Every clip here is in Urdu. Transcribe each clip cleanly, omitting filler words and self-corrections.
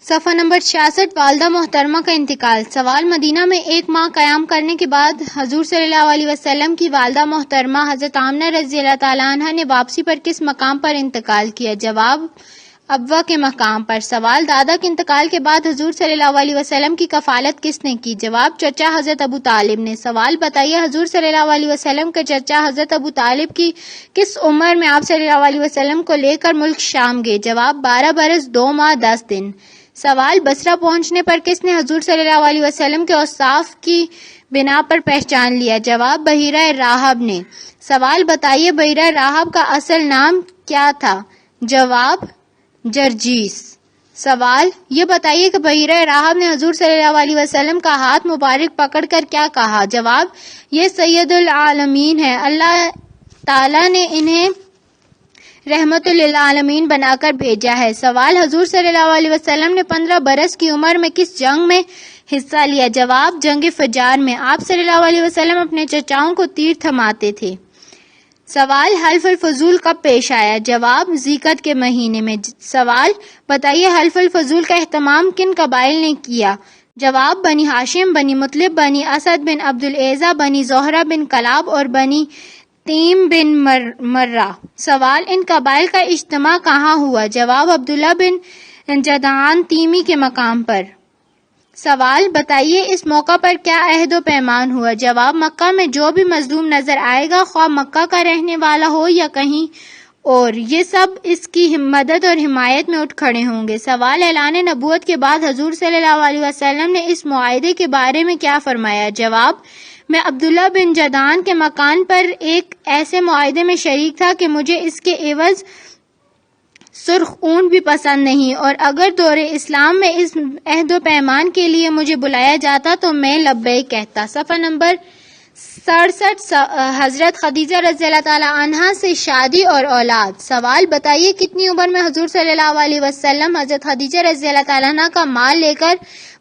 صفحہ نمبر 66 والدہ محترمہ کا انتقال۔ سوال، مدینہ میں 1 ماہ قیام کرنے کے بعد حضور صلی اللہ علیہ وسلم کی والدہ محترمہ حضرت آمنہ رضی اللہ تعالیٰ عنہ نے واپسی پر کس مقام پر انتقال کیا؟ جواب، ابوا کے مقام پر۔ سوال، دادا کے انتقال کے بعد حضور صلی اللہ علیہ وسلم کی کفالت کس نے کی؟ جواب، چچا حضرت ابو طالب نے۔ سوال، بتائیے حضور صلی اللہ علیہ وسلم کے چچا حضرت ابو طالب کی کس عمر میں آپ صلی اللہ علیہ وسلم کو لے کر ملک شام گئے؟ جواب، 12 برس 2 ماہ 10 دن۔ سوال، بصرہ پہنچنے پر کس نے حضور صلی اللہ علیہ وسلم کے اوصاف کی بنا پر پہچان لیا؟ جواب، بحیرہ راہب نے۔ سوال، بتائیے بحیرہ راہب کا اصل نام کیا تھا؟ جواب، جرجیس۔ سوال، یہ بتائیے کہ بحیرہ راہب نے حضور صلی اللہ علیہ وسلم کا ہاتھ مبارک پکڑ کر کیا کہا؟ جواب، یہ سید العالمین ہے، اللہ تعالیٰ نے انہیں رحمت للعالمین بنا کر بھیجا ہے۔ سوال، حضور صلی اللہ علیہ وسلم نے 15 برس کی عمر میں کس جنگ میں حصہ لیا؟ جواب، جنگ فجار میں۔ آپ صلی اللہ علیہ وسلم اپنے چچاؤں کو تیر تھماتے تھے۔ سوال، حلف الفضول کب پیش آیا؟ جواب، ذیقعد کے مہینے میں۔ سوال، بتائیے حلف الفضول کا اہتمام کن قبائل نے کیا؟ جواب، بنی ہاشم، بنی مطلب، بنی اسد بن عبد العزیٰ، بنی زہرہ بن کلاب اور بنی تیم بن مرہ۔ سوال، ان قبائل کا اجتماع کہاں ہوا؟ جواب، عبداللہ بن جدعان تیمی کے مقام پر۔ سوال، بتائیے اس موقع پر کیا عہد و پیمان ہوا؟ جواب، مکہ میں جو بھی مظلوم نظر آئے گا، خواہ مکہ کا رہنے والا ہو یا کہیں اور، یہ سب اس کی مدد اور حمایت میں اٹھ کھڑے ہوں گے۔ سوال، اعلان نبوت کے بعد حضور صلی اللہ علیہ وسلم نے اس معاہدے کے بارے میں کیا فرمایا؟ جواب، میں عبداللہ بن جدعان کے مکان پر ایک ایسے معاہدے میں شریک تھا کہ مجھے اس کے عوض سرخ اونٹ بھی پسند نہیں، اور اگر دور اسلام میں اس عہد و پیمان کے لیے مجھے بلایا جاتا تو میں لبیک کہتا۔ صفحہ نمبر 67 حضرت خدیجہ رضی اللہ تعالیٰ عنہا سے شادی اور اولاد۔ سوال، بتائیے کتنی عمر میں حضور صلی اللہ علیہ وسلم حضرت خدیجہ رضی اللہ تعالیٰ عنہ کا مال لے کر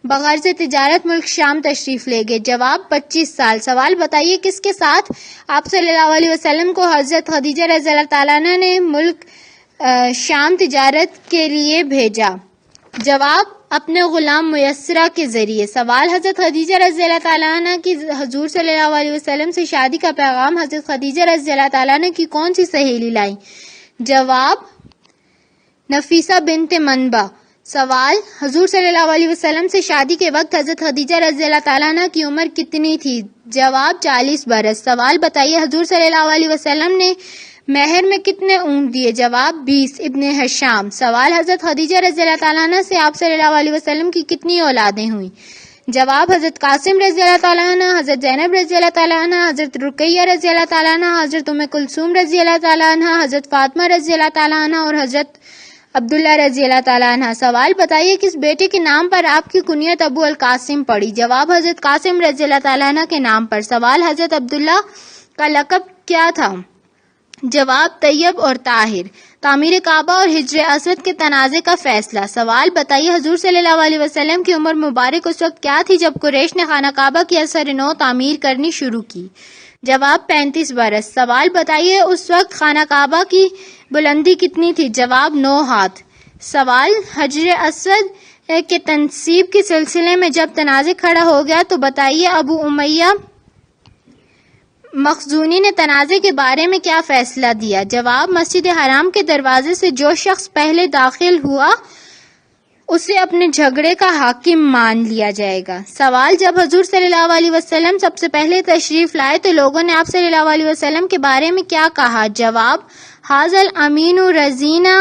بغرض تجارت ملک شام تشریف لے گئے؟ جواب، 25 سال۔ سوال، بتائیے کس کے ساتھ آپ صلی اللہ علیہ وسلم کو حضرت خدیجہ رضی اللہ تعالیٰ عنہ نے ملک شام تجارت کے لیے بھیجا؟ جواب، اپنے غلام میسرہ کے ذریعے۔ سوال، حضرت خدیجہ رضی اللہ تعالیٰ عنہ کی حضور صلی اللہ علیہ وسلم سے شادی کا پیغام حضرت خدیجہ رضی اللہ تعالیٰ عنہ کی کون سی سہیلی لائی؟ جواب، نفیسہ بنت منبع۔ سوال، حضور صلی اللہ علیہ وسلم سے شادی کے وقت حضرت خدیجہ رضی اللہ تعالیٰ عنہ کی عمر کتنی تھی؟ جواب، 40 برس۔ سوال، بتائیے حضور صلی اللہ علیہ وسلم نے مہر میں کتنے اونٹ دیے؟ جواب، 20۔ ابن حشام۔ سوال، حضرت خدیجہ رضی اللہ تعالیٰ عنہ سے آپ صلی اللہ علیہ وسلم کی کتنی اولادیں ہوئیں؟ جواب، حضرت قاسم رضی اللہ تعالیٰ عنہ، حضرت زینب رضی اللہ تعالیٰ عنہ، حضرت رقیہ رضی اللہ تعالیٰ عنہ، حضرت ام کلثوم رضی اللہ تعالیٰ عنہ، حضرت فاطمہ رضی اللہ تعالیٰ عنہ اور حضرت عبداللہ رضی اللہ تعالیٰ عنہ۔ سوال، بتائیے کس بیٹے کے نام پر آپ کی کنیت ابو القاسم پڑی؟ جواب، حضرت قاسم رضی اللہ تعالیٰ عنہ کے نام پر۔ سوال، حضرت عبداللہ کا لقب کیا تھا؟ جواب، طیب اور طاہر۔ تعمیر کعبہ اور حجر اسود کے تنازع کا فیصلہ۔ سوال، بتائیے حضور صلی اللہ علیہ وسلم کی عمر مبارک اس وقت کیا تھی جب قریش نے خانہ کعبہ کی اثر نو تعمیر کرنی شروع کی؟ جواب، 35 برس۔ سوال، بتائیے اس وقت خانہ کعبہ کی بلندی کتنی تھی؟ جواب، 9 ہاتھ۔ سوال، حجر اسود کے تنصیب کے سلسلے میں جب تنازع کھڑا ہو گیا تو بتائیے ابو امیہ مخزونی نے تنازع کے بارے میں کیا فیصلہ دیا؟ جواب، مسجد حرام کے دروازے سے جو شخص پہلے داخل ہوا اسے اپنے جھگڑے کا حاکم مان لیا جائے گا۔ سوال، جب حضور صلی اللہ علیہ وسلم سب سے پہلے تشریف لائے تو لوگوں نے آپ صلی اللہ علیہ وسلم کے بارے میں کیا کہا؟ جواب، ھذا الامین رضینا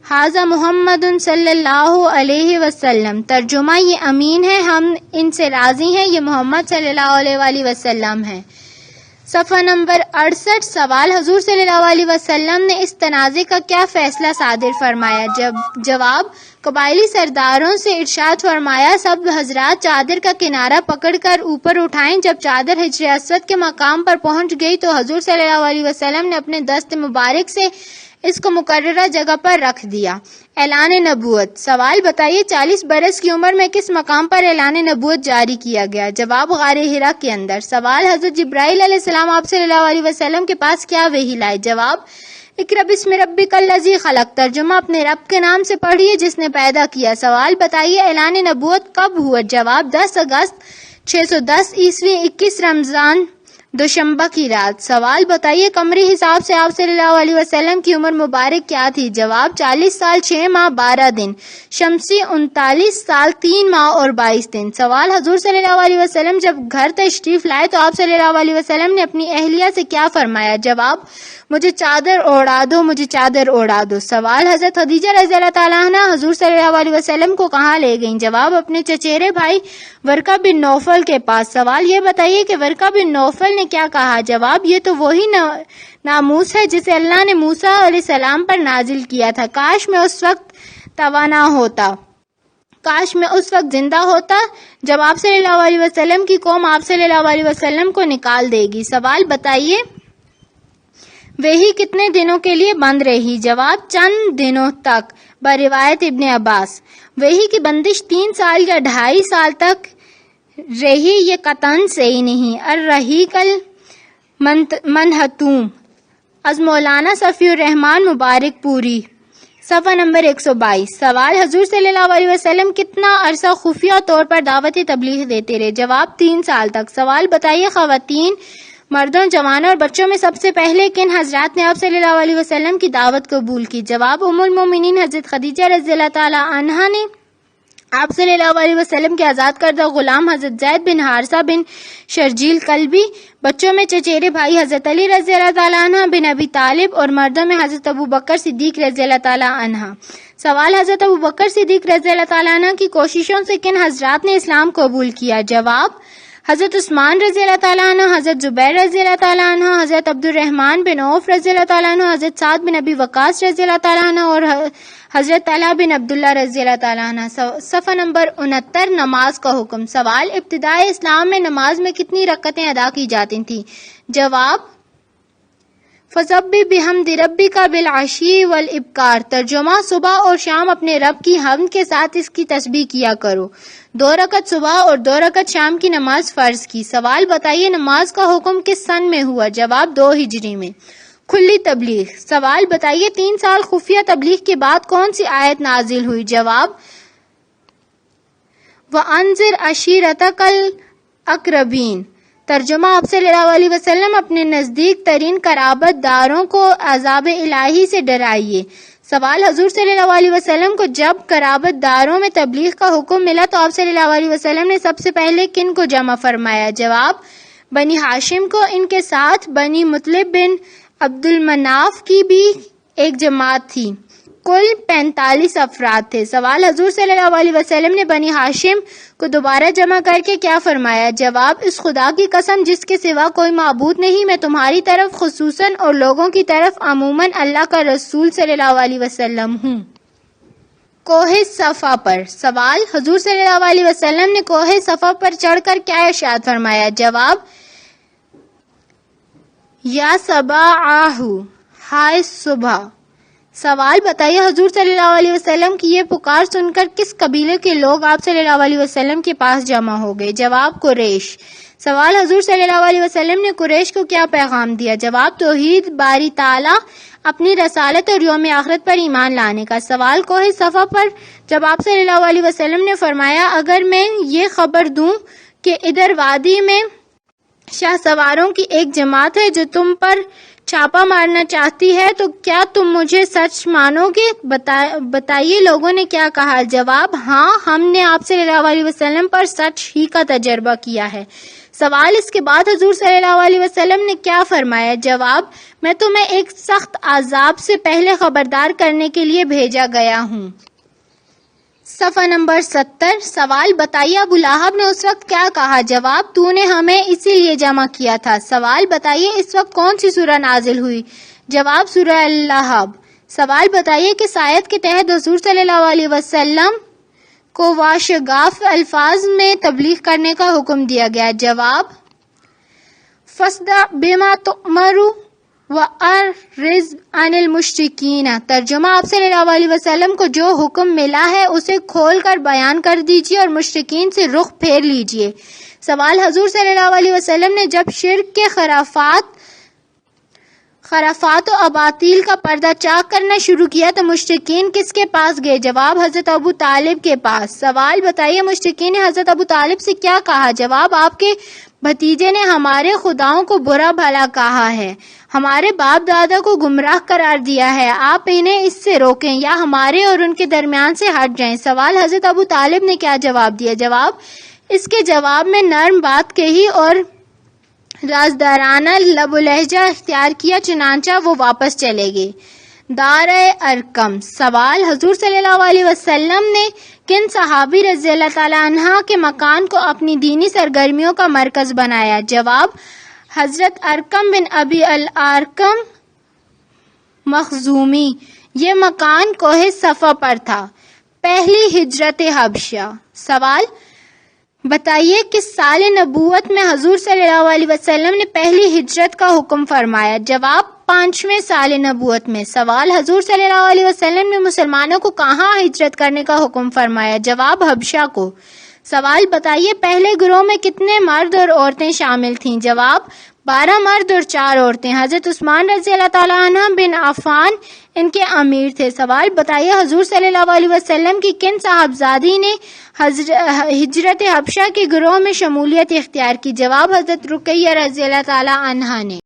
ھذا محمد صلی اللہ علیہ وسلم۔ ترجمہ، یہ امین ہے، ہم ان سے راضی ہیں، یہ محمد صلی اللہ علیہ وسلم ہے۔ صفحہ نمبر 68 سوال، حضور صلی اللہ علیہ وسلم نے اس تنازع کا کیا فیصلہ صادر فرمایا؟ جواب، قبائلی سرداروں سے ارشاد فرمایا سب حضرات چادر کا کنارہ پکڑ کر اوپر اٹھائیں۔ جب چادر حجر اسود کے مقام پر پہنچ گئی تو حضور صلی اللہ علیہ وسلم نے اپنے دست مبارک سے اس کو مقررہ جگہ پر رکھ دیا۔ اعلان نبوت۔ سوال، بتائیے 40 برس کی عمر میں کس مقام پر اعلان نبوت جاری کیا گیا؟ جواب، غار حرا کے اندر۔ سوال، حضرت جبرائیل علیہ السلام آپ صلی اللہ علیہ وسلم کے پاس کیا وحی لائے؟ جواب، اقرأ بسم ربک الذی خلق، ترجمہ اپنے رب کے نام سے پڑھیے جس نے پیدا کیا۔ سوال بتائیے اعلان نبوت کب ہوا؟ جواب 10 اگست 610 عیسوی 21 رمضان دوشنبہ کی رات۔ سوال بتائیے قمری حساب سے آپ صلی اللہ علیہ وسلم کی عمر مبارک کیا تھی؟ جواب 40 سال 6 ماہ 12 دن، شمسی 39 سال 3 ماہ اور 22 دن۔ سوال حضور صلی اللہ علیہ وسلم جب گھر تشریف لائے تو آپ صلی اللہ علیہ وسلم نے اپنی اہلیہ سے کیا فرمایا؟ جواب مجھے چادر اوڑھا دو، مجھے چادر اوڑھا دو۔ سوال حضرت خدیجہ رضی اللہ تعالیٰ عنہ حضور صلی اللہ علیہ وسلم کو کہاں لے گئیں؟ جواب اپنے چچیرے بھائی ورقہ بن نوفل کے پاس۔ سوال یہ بتائیے کہ ورقہ بن نوفل نے کیا کہا؟ جواب یہ تو وہی ناموس ہے جسے اللہ نے موسیٰ علیہ السلام پر نازل کیا تھا، کاش میں اس وقت توانا ہوتا، کاش میں اس وقت زندہ ہوتا جب آپ صلی اللہ علیہ وسلم کی قوم آپ صلی اللہ علیہ وسلم کو نکال دے گی۔ سوال بتائیے وحی کتنے دنوں کے لیے بند رہی؟ جواب چند دنوں تک، بروایت ابن عباس۔ وحی کی بندش 3 سال یا 2.5 سال تک رہی، یہ قطعاً صحیح نہیں۔ الرحیق المنحتوم از مولانا صفی الرحمن مبارک پوری، صفحہ نمبر 122۔ سوال حضور صلی اللہ علیہ وسلم کتنا عرصہ خفیہ طور پر دعوت تبلیغ دیتے رہے؟ جواب 3 سال تک۔ سوال بتائیے خواتین، مردوں، جوانوں اور بچوں میں سب سے پہلے کن حضرات نے آپ صلی اللہ علیہ وسلم کی دعوت قبول کی؟ جواب ام المومنین حضرت خدیجہ رضی اللہ تعالی عنہا نے آپ صلی اللہ علیہ وسلم کے آزاد کردہ غلام حضرت زید بن حارثہ بن شرجیل کلبی، بچوں میں چچیرے بھائی حضرت علی رضی اللہ تعالیٰ عنہ بن ابی طالب اور مردوں میں حضرت ابو بکر صدیق رضی اللہ تعالیٰ عنہ۔ سوال حضرت ابو بکر صدیق رضی اللہ تعالیٰ عنہ کی کوششوں سے کن حضرات نے اسلام قبول کیا؟ جواب حضرت عثمان رضی اللہ تعالیٰ عنہ، حضرت زبیر رضی اللہ تعالیٰ عنہ، حضرت عبد الرحمن بن عوف رضی اللہ تعالیٰ عنہ، حضرت سعد بن ابی وقاص رضی اللہ تعالیٰ عنہ اور حضرت طلحہ بن عبداللہ رضی اللہ تعالیٰ عنہ۔ صفحہ نمبر 69، نماز کا حکم۔ سوال ابتدائی اسلام میں نماز میں کتنی رکعتیں ادا کی جاتی تھیں؟ جواب فَسَبِّحْ بِحَمْدِ رَبِّكَ بِالْعَشِيِّ وَالْإِبْكَارِ، ترجمہ صبح اور شام اپنے رب کی حمد کے ساتھ اس کی تسبیح کیا کرو۔ 2 رکعت صبح اور 2 رکعت شام کی نماز فرض کی۔ سوال بتائیے نماز کا حکم کس سن میں ہوا؟ جواب 2 ہجری میں۔ کھلی تبلیغ۔ سوال بتائیے 3 سال خفیہ تبلیغ کے بعد کون سی آیت نازل ہوئی؟ جواب وَأَنذِرْ عَشِيرَتَكَ الْأَقْرَبِينَ، ترجمہ آپ صلی اللہ علیہ وسلم اپنے نزدیک ترین قرابت داروں کو عذاب الہی سے ڈرائیے۔ سوال حضور صلی اللہ علیہ وسلم کو جب قرابت داروں میں تبلیغ کا حکم ملا تو آپ صلی اللہ علیہ وسلم نے سب سے پہلے کن کو جمع فرمایا؟ جواب بنی ہاشم کو، ان کے ساتھ بنی مطلب بن عبد المناف کی بھی ایک جماعت تھی، کل 45 افراد تھے۔ سوال حضور صلی اللہ علیہ وسلم نے بنی ہاشم کو دوبارہ جمع کر کے کیا فرمایا؟ جواب اس خدا کی قسم جس کے سوا کوئی معبود نہیں، میں تمہاری طرف خصوصاً اور لوگوں کی طرف عموماً اللہ کا رسول صلی اللہ علیہ وسلم ہوں۔ کوہ صفا پر۔ سوال حضور صلی اللہ علیہ وسلم نے کوہ صفا پر چڑھ کر کیا ارشاد فرمایا؟ جواب یا صباح، ہائے صبح۔ سوال بتائیے حضور صلی اللہ علیہ وسلم کی یہ پکار سن کر کس قبیلے کے لوگ آپ صلی اللہ علیہ وسلم کے پاس جمع ہو گئے؟ جواب قریش۔ سوال حضور صلی اللہ علیہ وسلم نے قریش کو کیا پیغام دیا؟ جواب توحید، باری تعالیٰ، اپنی رسالت اور یوم آخرت پر ایمان لانے کا۔ سوال کوہ صفا پر جب آپ صلی اللہ علیہ وسلم نے فرمایا اگر میں یہ خبر دوں کہ ادھر وادی میں شاہ سواروں کی ایک جماعت ہے جو تم پر چھاپا مارنا چاہتی ہے تو کیا تم مجھے سچ مانو گے؟ بتائیے لوگوں نے کیا کہا؟ جواب ہاں، ہم نے آپ صلی اللہ علیہ وسلم پر سچ ہی کا تجربہ کیا ہے۔ سوال اس کے بعد حضور صلی اللہ علیہ وسلم نے کیا فرمایا؟ جواب میں تمہیں ایک سخت عذاب سے پہلے خبردار کرنے کے لیے بھیجا گیا ہوں۔ صفحہ نمبر 70۔ سوال بتائیے ابو لہب نے اس وقت کیا کہا؟ جواب تو نے ہمیں اسی لیے جمع کیا تھا۔ سوال بتائیے اس وقت کون سی سورہ نازل ہوئی؟ جواب سورہ اللہب۔ سوال بتائیے کس آیت کے تحت حضور صلی اللہ علیہ وسلم کو واشگاف الفاظ میں تبلیغ کرنے کا حکم دیا گیا؟ جواب فَاصْدَعْ بِمَا تُؤْمَرُ وَأَعْرِضْ عَنِ الْمُشْرِكِينَ، ترجمہ آپ صلی اللہ علیہ وسلم کو جو حکم ملا ہے اسے کھول کر بیان کر دیجیے اور مشرکین سے رخ پھیر لیجیے۔ سوال حضور صلی اللہ علیہ وسلم نے جب شرک کے خرافات و اباطیل کا پردہ چاک کرنا شروع کیا تو مشرکین کس کے پاس گئے؟ جواب حضرت ابو طالب کے پاس۔ سوال بتائیے مشرکین نے حضرت ابو طالب سے کیا کہا؟ جواب آپ کے بھتیجے نے ہمارے خداؤں کو برا بھلا کہا ہے، ہمارے باپ دادا کو گمراہ قرار دیا ہے، آپ انہیں اس سے روکیں یا ہمارے اور ان کے درمیان سے ہٹ جائیں۔ سوال حضرت ابو طالب نے کیا جواب دیا؟ جواب اس کے جواب میں نرم بات کہی اور رازدارانہ لب و لہجہ اختیار کیا، چنانچہ وہ واپس چلے گئے۔ دارِ ارقم۔ سوال حضور صلی اللہ علیہ وسلم نے کن صحابی رضی اللہ تعالیٰ عنہ کے مکان کو اپنی دینی سرگرمیوں کا مرکز بنایا؟ جواب حضرت ارقم بن ابی الارقم مخزومی۔ یہ مکان کوہ صفا پر تھا۔ پہلی ہجرت حبشہ۔ سوال بتائیے کس سال نبوت میں حضور صلی اللہ علیہ وسلم نے پہلی ہجرت کا حکم فرمایا؟ جواب 5ویں سال نبوت میں۔ سوال حضور صلی اللہ علیہ وسلم نے مسلمانوں کو کہاں ہجرت کرنے کا حکم فرمایا؟ جواب حبشہ کو۔ سوال بتائیے پہلے گروہ میں کتنے مرد اور عورتیں شامل تھیں؟ جواب 12 مرد اور 4 عورتیں۔ حضرت عثمان رضی اللہ تعالیٰ عنہ بن عفان ان کے امیر تھے۔ سوال بتائیے حضور صلی اللہ علیہ وسلم کی کن صاحبزادی نے ہجرت حبشہ کے گروہ میں شمولیت اختیار کی؟ جواب حضرت رقیہ رضی اللہ تعالیٰ عنہا نے۔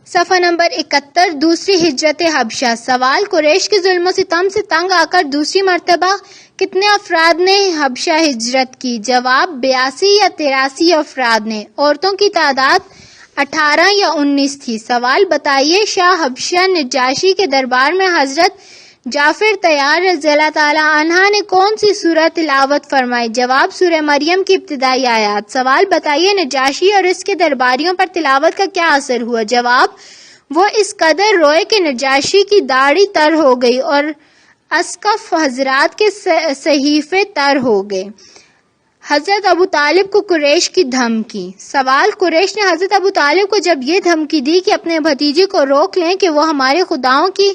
صفحہ نمبر 71 دوسری ہجرت حبشہ۔ سوال قریش کے ظلم و ستم سے تنگ آ کر دوسری مرتبہ کتنے افراد نے حبشہ ہجرت کی؟ جواب 82 یا 83 افراد نے۔ عورتوں کی تعداد 18 یا 19 تھی۔ سوال بتائیے شاہ حبشہ نجاشی کے دربار میں حضرت جعفر طیار رضی اللہ تعالیٰ عنہ نے کون سی سورۃ تلاوت فرمائی؟ جواب سورہ مریم کی ابتدائی آیات۔ سوال بتائیے نجاشی اور اس کے درباریوں پر تلاوت کا کیا اثر ہوا؟ جواب وہ اس قدر روئے کہ نجاشی کی داڑھی تر ہو گئی اور اسقف حضرات کے صحیفے تر ہو گئے۔ حضرت ابو طالب کو قریش کی دھمکی۔ سوال قریش نے حضرت ابو طالب کو جب یہ دھمکی دی کہ اپنے بھتیجے کو روک لیں کہ وہ ہمارے خداؤں کی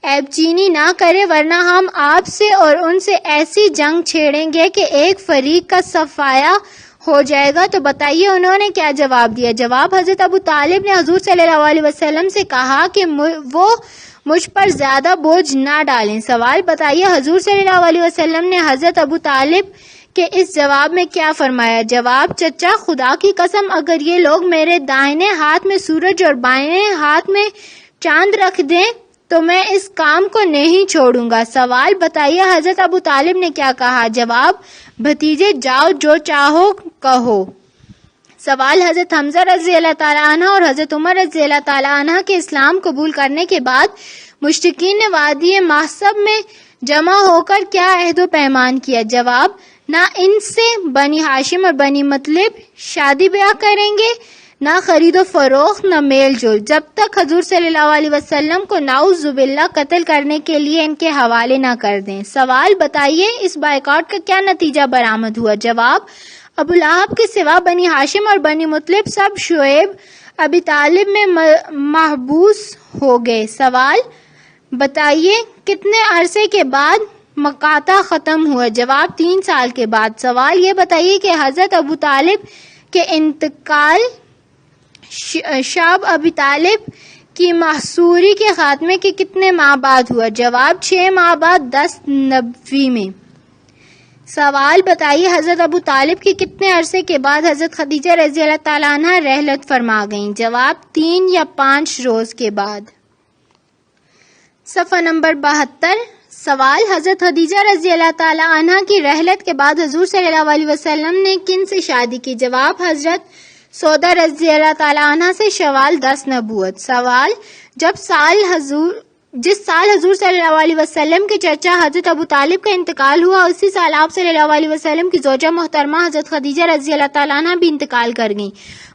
عیب چینی نہ کرے ورنہ ہم آپ سے اور ان سے ایسی جنگ چھیڑیں گے کہ ایک فریق کا صفایا ہو جائے گا، تو بتائیے انہوں نے کیا جواب دیا؟ جواب حضرت ابو طالب نے حضور صلی اللہ علیہ وسلم سے کہا کہ وہ مجھ پر زیادہ بوجھ نہ ڈالیں۔ سوال بتائیے حضور صلی اللہ علیہ وسلم نے حضرت ابو طالب کہ اس جواب میں کیا فرمایا؟ جواب چچا خدا کی قسم اگر یہ لوگ میرے دائیں ہاتھ میں سورج اور بائیں ہاتھ میں چاند رکھ دیں تو میں اس کام کو نہیں چھوڑوں گا۔ سوال بتائیے حضرت ابو طالب نے کیا کہا؟ جواب بھتیجے جاؤ جو چاہو کہو۔ سوال حضرت حمزہ رضی اللہ تعالیٰ عنہ اور حضرت عمر رضی اللہ تعالیٰ عنہ کے اسلام قبول کرنے کے بعد مشرکین نے وادی محصب میں جمع ہو کر کیا عہد و پیمان کیا؟ جواب نہ ان سے بنی ہاشم اور بنی مطلب شادی بیاہ کریں گے، نہ خرید و فروخت، نہ میل جول، جب تک حضور صلی اللہ علیہ وسلم کو نعوذ باللہ قتل کرنے کے لیے ان کے حوالے نہ کر دیں۔ سوال بتائیے اس بائیکاٹ کا کیا نتیجہ برآمد ہوا؟ جواب ابو لہب کے سوا بنی ہاشم اور بنی مطلب سب شعیب ابی طالب میں محبوس ہو گئے۔ سوال بتائیے کتنے عرصے کے بعد مقاطع ختم ہوا؟ جواب 3 سال کے بعد۔ سوال یہ بتائیے کہ حضرت ابو طالب کے انتقال شعب ابی طالب کی محصوری کے خاتمے کے کتنے ماہ بعد ہوا؟ جواب 6 ماہ بعد 10 نبوی میں۔ سوال بتائیے حضرت ابو طالب کی کتنے عرصے کے بعد حضرت خدیجہ رضی اللہ تعالیٰ عنہ رحلت فرما گئیں؟ جواب 3 یا 5 روز کے بعد۔ صفحہ نمبر 72 سوال حضرت خدیجہ رضی اللہ تعالیٰ عنہ کی رحلت کے بعد حضور صلی اللہ علیہ وسلم نے کن سے شادی کی؟ جواب حضرت سودا رضی اللہ تعالیٰ عنہ سے شوال 10 نبوت۔ سوال جس سال حضور صلی اللہ علیہ وسلم کے چچا حضرت ابو طالب کا انتقال ہوا اسی سال آپ صلی اللہ علیہ وسلم کی زوجہ محترمہ حضرت خدیجہ رضی اللہ تعالیٰ عنہ بھی انتقال کر گئیں۔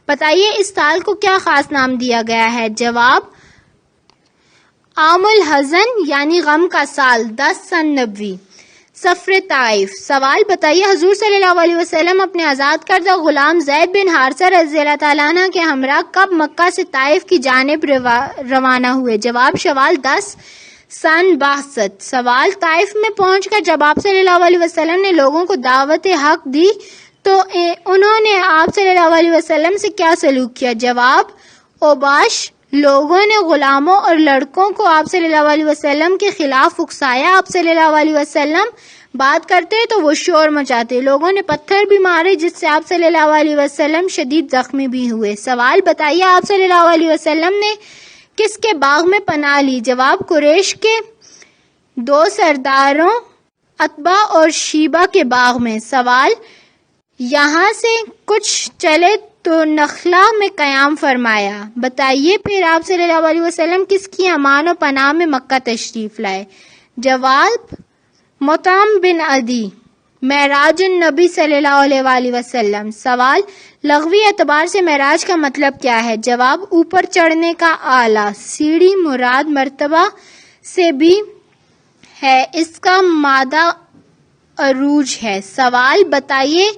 بتائیے اس سال کو کیا خاص نام دیا گیا ہے؟ جواب عام الحزن یعنی غم کا سال 10 سن نبوی۔ سفر طائف۔ سوال بتائیے حضور صلی اللہ علیہ وسلم اپنے آزاد کردہ غلام زید بن حارثہ رضی اللہ تعالیٰ عنہ کے ہمراہ کب مکہ سے طائف کی جانب روانہ ہوئے؟ جواب شوال 10 سن 62۔ سوال طائف میں پہنچ کر جب آپ صلی اللہ علیہ وسلم نے لوگوں کو دعوت حق دی تو انہوں نے آپ صلی اللہ علیہ وسلم سے کیا سلوک کیا؟ جواب اوباش لوگوں نے غلاموں اور لڑکوں کو آپ صلی اللہ علیہ وسلم کے خلاف اکسایا. آپ صلی اللہ علیہ وسلم بات کرتے تو وہ شور مچاتے. لوگوں نے پتھر بھی مارے جس سے آپ صلی اللہ علیہ وسلم شدید زخمی بھی ہوئے. سوال بتائیے آپ صلی اللہ علیہ وسلم نے کس کے باغ میں پناہ لی؟ جواب قریش کے 2 سرداروں عتبہ اور شیبہ کے باغ میں. سوال یہاں سے کچھ چلے تو نخلا میں قیام فرمایا. بتائیے پھر آپ صلی اللہ علیہ وسلم کس کی امان و پناہ میں مکہ تشریف لائے؟ جواب مطعم بن عدی. معراج النبی صلی اللہ علیہ وسلم. سوال لغوی اعتبار سے معراج کا مطلب کیا ہے؟ جواب اوپر چڑھنے کا آلہ. سیڑھی مراد مرتبہ سے بھی ہے، اس کا مادہ عروج ہے. سوال بتائیے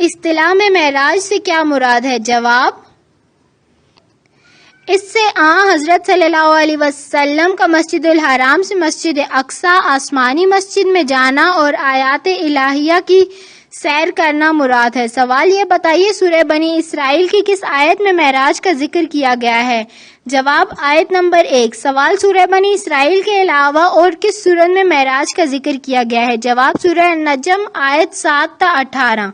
اصطلاح میں معراج سے کیا مراد ہے؟ جواب اس سے حضرت صلی اللہ علیہ وسلم کا مسجد الحرام سے مسجد اقصی آسمانی مسجد میں جانا اور آیات الہیہ کی سیر کرنا مراد ہے. سوال یہ بتائیے سورہ بنی اسرائیل کی کس آیت میں معراج کا ذکر کیا گیا ہے؟ جواب آیت نمبر 1. سوال سورہ بنی اسرائیل کے علاوہ اور کس سورت میں معراج کا ذکر کیا گیا ہے؟ جواب سورہ نجم آیت 7 تا 18.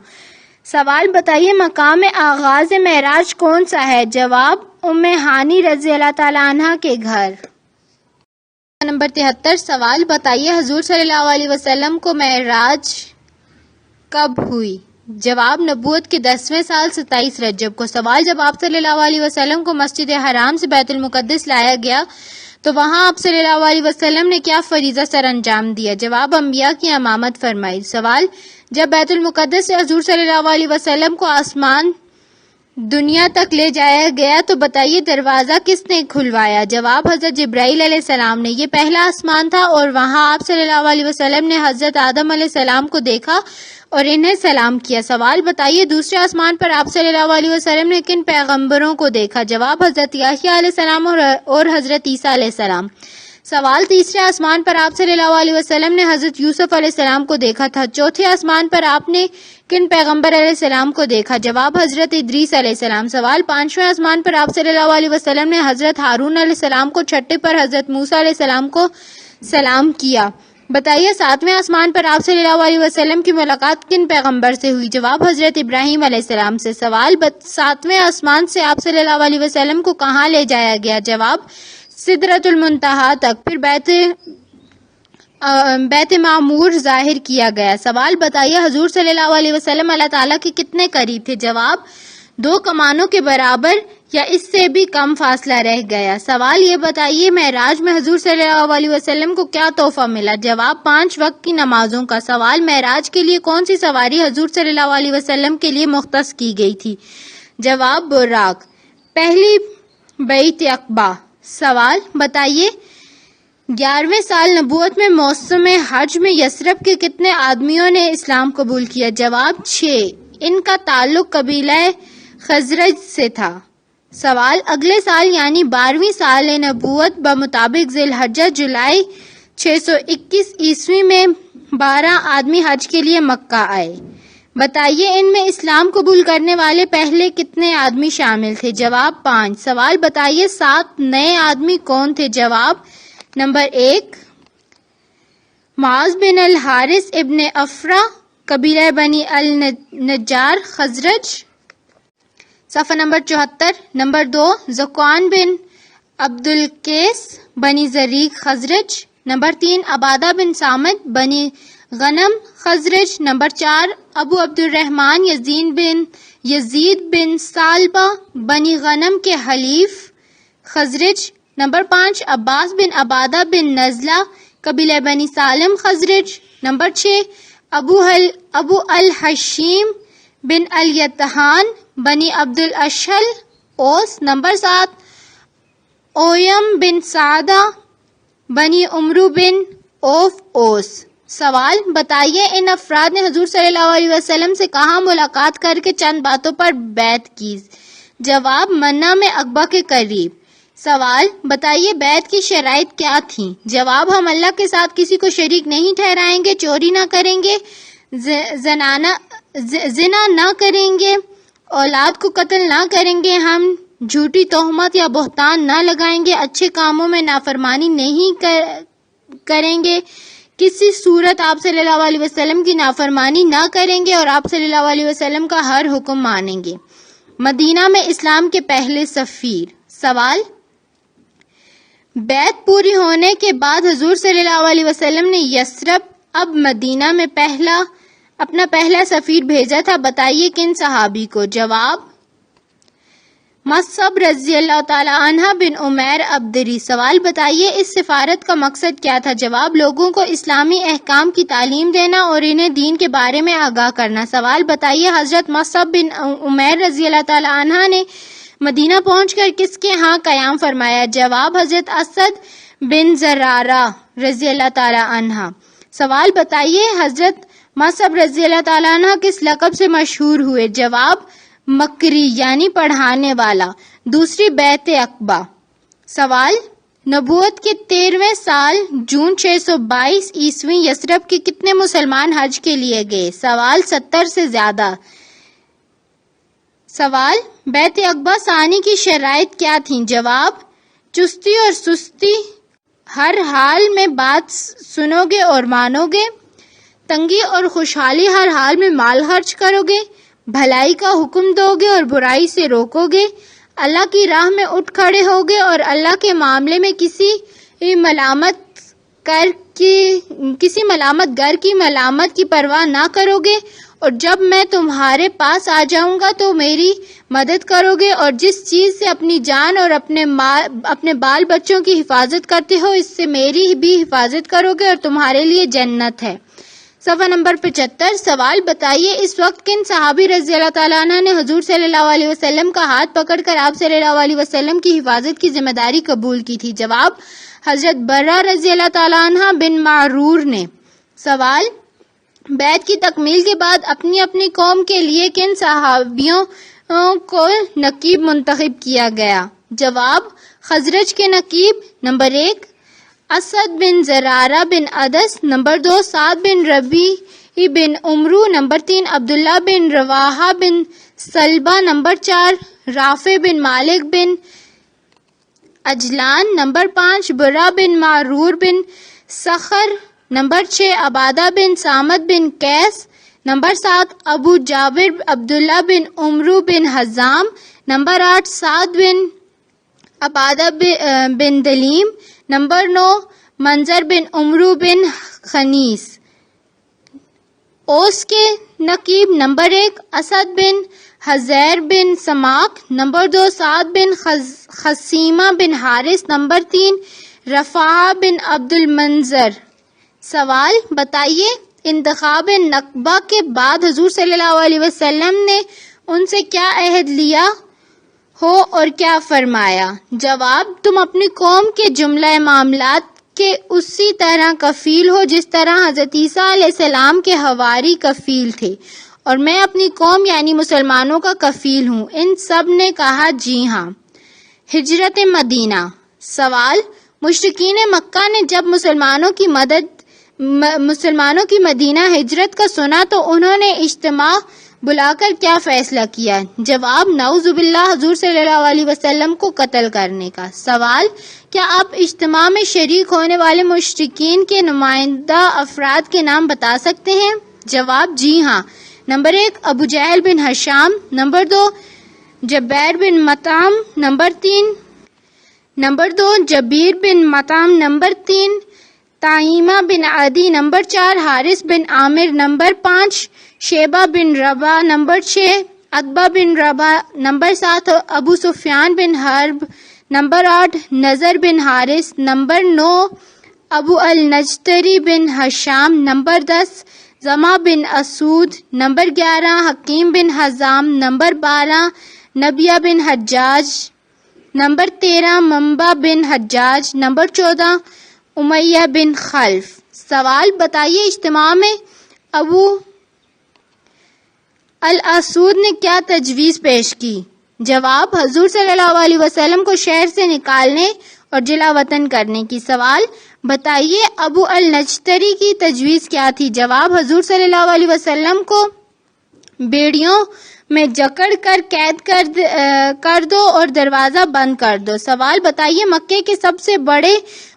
سوال بتائیے مقام آغاز معراج کون سا ہے؟ جواب ام ہانی رضی اللہ تعالیٰ عنہ کے گھر. نمبر 73. سوال بتائیے حضور صلی اللہ علیہ وسلم کو معراج کب ہوئی؟ جواب نبوت کے 10ویں سال 27 رجب کو. سوال جب آپ صلی اللہ علیہ وسلم کو مسجد حرام سے بیت المقدس لایا گیا تو وہاں آپ صلی اللہ علیہ وسلم نے کیا فریضہ سر انجام دیا؟ جواب انبیاء کی امامت فرمائی. سوال جب بیت المقدس سے حضور صلی اللہ علیہ وسلم کو آسمان دنیا تک لے جایا گیا تو بتائیے دروازہ کس نے کھلوایا؟ جواب حضرت جبرائیل علیہ السلام نے. یہ پہلا آسمان تھا اور وہاں آپ صلی اللہ علیہ وسلم نے حضرت آدم علیہ السلام کو دیکھا اور انہیں سلام کیا. سوال بتائیے دوسرے آسمان پر آپ صلی اللہ علیہ وسلم نے کن پیغمبروں کو دیکھا؟ جواب حضرت یحییٰ علیہ السلام اور حضرت عیسیٰ علیہ السلام. سوال تیسرے آسمان پر آپ صلی اللہ علیہ وسلم نے حضرت یوسف علیہ السلام کو دیکھا تھا. چوتھے آسمان پر آپ نے کن پیغمبر علیہ السلام کو دیکھا؟ جواب حضرت ادریس علیہ السلام. سوال پانچویں آسمان پر آپ صلی اللہ علیہ وسلم نے حضرت ہارون علیہ السلام کو، چھٹے پر حضرت موسیٰ علیہ السلام کو سلام کیا. بتائیے ساتویں آسمان پر آپ صلی اللہ علیہ وسلم کی ملاقات کن پیغمبر سے ہوئی؟ جواب حضرت ابراہیم علیہ السلام سے. سوال ساتویں آسمان سے آپ صلی اللہ علیہ وسلم کو کہاں لے جایا گیا؟ جواب سدرۃ المنتہا تک، پھر بیت معمور ظاہر کیا گیا. سوال بتائیے حضور صلی اللہ علیہ وسلم اللہ تعالیٰ کے کتنے قریب تھے؟ جواب 2 کمانوں کے برابر یا اس سے بھی کم فاصلہ رہ گیا. سوال یہ بتائیے معراج میں حضور صلی اللہ علیہ وسلم کو کیا تحفہ ملا؟ جواب 5 وقت کی نمازوں کا. سوال معراج کے لیے کون سی سواری حضور صلی اللہ علیہ وسلم کے لیے مختص کی گئی تھی؟ جواب براق. پہلی بیعت عقبہ. سوال بتائیے 11ویں سال نبوت میں موسم حج میں یثرب کے کتنے آدمیوں نے اسلام قبول کیا؟ جواب 6. ان کا تعلق قبیلہ خزرج سے تھا. سوال اگلے سال یعنی 12ویں سال نبوت بمطابق ذی الحجہ جولائی 621 عیسوی میں 12 آدمی حج کے لیے مکہ آئے. بتائیے ان میں اسلام قبول کرنے والے پہلے کتنے آدمی شامل تھے؟ جواب 5. سوال بتائیے 7 نئے آدمی کون تھے؟ جواب نمبر 1 معاذ بن الحارث ابن افرا قبیلہ بنی النجار خزرج. صفحہ نمبر 74. نمبر 2 ذکوان بن عبد القیس بنی زریق خزرج. نمبر 3 عبادہ بن سامد بنی غنم خزرج. نمبر 4 ابو عبد الرحمن یزید بن سالبہ بنی غنم کے حلیف خزرج. نمبر 5 عباس بن عبادہ بن نزلہ قبیلہ بنی سالم خزرج. نمبر 6 ابو الحشیم بن الیتحان بنی عبد الاشہل اوس. نمبر 7 اویم بن سعدہ بنی عمرو بن اوف اوس. سوال بتائیے ان افراد نے حضور صلی اللہ علیہ وسلم سے کہاں ملاقات کر کے چند باتوں پر بیعت کی؟ جواب منہ میں عقبہ کے قریب. سوال بتائیے بیعت کی شرائط کیا تھیں؟ جواب ہم اللہ کے ساتھ کسی کو شریک نہیں ٹھہرائیں گے، چوری نہ کریں گے، زنا نہ کریں گے، اولاد کو قتل نہ کریں گے، ہم جھوٹی تہمت یا بہتان نہ لگائیں گے، اچھے کاموں میں نافرمانی نہیں کریں گے، کسی صورت آپ صلی اللہ علیہ وسلم کی نافرمانی نہ کریں گے اور آپ صلی اللہ علیہ وسلم کا ہر حکم مانیں گے۔ مدینہ میں اسلام کے پہلے سفیر۔ سوال: بیعت پوری ہونے کے بعد حضور صلی اللہ علیہ وسلم نے یثرب اب مدینہ میں اپنا پہلا سفیر بھیجا تھا، بتائیے کن صحابی کو؟ جواب: مصعب رضی اللہ تعالی عنہ بن عمیر ابدری۔ سوال: بتائیے اس سفارت کا مقصد کیا تھا؟ جواب: لوگوں کو اسلامی احکام کی تعلیم دینا اور انہیں دین کے بارے میں آگاہ کرنا۔ سوال: بتائیے حضرت مصعب بن عمیر رضی اللہ تعالی عنہ نے مدینہ پہنچ کر کس کے ہاں قیام فرمایا؟ جواب: حضرت اسد بن زرارہ رضی اللہ تعالی عنہ۔ سوال: بتائیے حضرت مصعب رضی اللہ تعالی عنہ کس لقب سے مشہور ہوئے؟ جواب: مکری یعنی پڑھانے والا۔ دوسری بیعت عقبہ۔ سوال: نبوت کے 13ویں سال جون 622 عیسوی یثرب کے کتنے مسلمان حج کے لیے گئے؟ سوال: 70 سے زیادہ۔ سوال: بیعت عقبہ ثانی کی شرائط کیا تھیں؟ جواب: چستی اور سستی، ہر حال میں بات سنو گے اور مانو گے، تنگی اور خوشحالی، ہر حال میں مال خرچ کرو گے، بھلائی کا حکم دو گے اور برائی سے روکو گے، اللہ کی راہ میں اٹھ کھڑے ہوگے اور اللہ کے معاملے میں کسی ملامت گر کی ملامت کی پرواہ نہ کرو گے، اور جب میں تمہارے پاس آ جاؤں گا تو میری مدد کرو گے، اور جس چیز سے اپنی جان اور اپنے بال بچوں کی حفاظت کرتے ہو اس سے میری بھی حفاظت کرو گے اور تمہارے لیے جنت ہے۔ صفحہ نمبر 75۔ سوال: بتائیے اس وقت کن صحابی رضی اللہ تعالیٰ عنہ نے حضور صلی اللہ علیہ وسلم کا ہاتھ پکڑ کر آپ صلی اللہ علیہ وسلم کی حفاظت کی ذمہ داری قبول کی تھی؟ جواب: حضرت برہ رضی اللہ تعالیٰ عنہ بن معرور نے۔ سوال: بیعت کی تکمیل کے بعد اپنی اپنی قوم کے لیے کن صحابیوں کو نقیب منتخب کیا گیا؟ جواب: خزرج کے نقیب نمبر 1 اسد بن زرارہ بن عدس، نمبر 2 سعد بن ربیع بن عمرو، نمبر 3 عبداللہ بن رواحہ بن سلبہ، نمبر 4 رافع بن مالک بن عجلان، نمبر 5 برہ بن معرور بن سخر، نمبر 6 عبادہ بن سامت بن قیس، نمبر 7 ابو جابر عبداللہ بن عمرو بن حزام، نمبر 8 سعد بن عبادہ بن دلیم، نمبر 9 منظر بن عمرو بن خنیس۔ اوس کے نقیب نمبر 1 اسد بن حزیر بن سماک، نمبر 2 سعد بن خسیمہ بن حارث، نمبر 3 رفاعہ بن عبد المنذر۔ سوال: بتائیے انتخاب نقبہ کے بعد حضور صلی اللہ علیہ وسلم نے ان سے کیا عہد لیا ہو اور کیا فرمایا؟ جواب: تم اپنی قوم کے جملہ معاملات کے اسی طرح کفیل ہو جس طرح حضرت عیسیٰ علیہ السلام کے حواری کفیل تھے، اور میں اپنی قوم یعنی مسلمانوں کا کفیل ہوں۔ ان سب نے کہا جی ہاں۔ ہجرت مدینہ۔ سوال: مشرکین مکہ نے جب مسلمانوں کی مدینہ ہجرت کا سنا تو انہوں نے اجتماع بلا کر کیا فیصلہ کیا؟ جواب: نعوذ باللہ، حضور صلی اللہ علیہ وسلم کو قتل کرنے کا۔ سوال: کیا آپ اجتماع میں شریک ہونے والے مشرکین کے نمائندہ افراد کے نام بتا سکتے ہیں؟ جواب: جی ہاں۔ نمبر 1 ابو جہل بن ہشام، نمبر 2 جبیر بن مطعم، نمبر 2 جبیر بن مطعم، نمبر 3 تائمہ بن عدی، نمبر 4 حارث بن عامر، نمبر 5 شیبہ بن ربا، نمبر 6 عتبہ بن ربا، نمبر 7 ابو سفیان بن حرب، نمبر 8 نضر بن حارث، نمبر 9 ابو النجتری بن ہشام، نمبر 10 زما بن اسود، نمبر 11 حکیم بن حزام، نمبر 12 نبیہ بن حجاج، نمبر 13 منبع بن حجاج، نمبر 14 امیہ بن خلف۔ سوال: بتائیے اجتماع میں ابو الاسود نے کیا تجویز پیش کی؟ جواب: حضور صلی اللہ علیہ وسلم کو شہر سے نکالنے اور جلا وطن کرنے کی۔ سوال: بتائیے ابو النجتری کی تجویز کیا تھی؟ جواب: حضور صلی اللہ علیہ وسلم کو بیڑیوں میں جکڑ کر قید کر دو اور دروازہ بند کر دو۔ سوال بتائیے مکے کے سب سے بڑے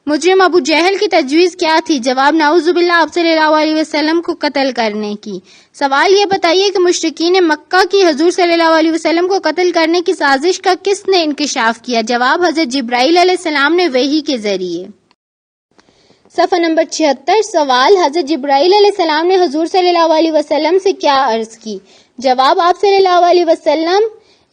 مجرم ابو جہل کی تجویز کیا تھی؟ جواب نعوذ باللہ آپ صلی اللہ علیہ وسلم کو قتل کرنے کی۔ سوال یہ بتائیے کہ مشرکین مکہ کی حضور صلی اللہ علیہ وسلم کو قتل کرنے کی سازش کا کس نے انکشاف کیا؟ جواب حضرت جبرائیل علیہ السلام نے وحی کے ذریعے۔ صفحہ نمبر 76 سوال حضرت جبرائیل علیہ السلام نے حضور صلی اللہ علیہ وسلم سے کیا عرض کی؟ جواب آپ صلی اللہ علیہ وسلم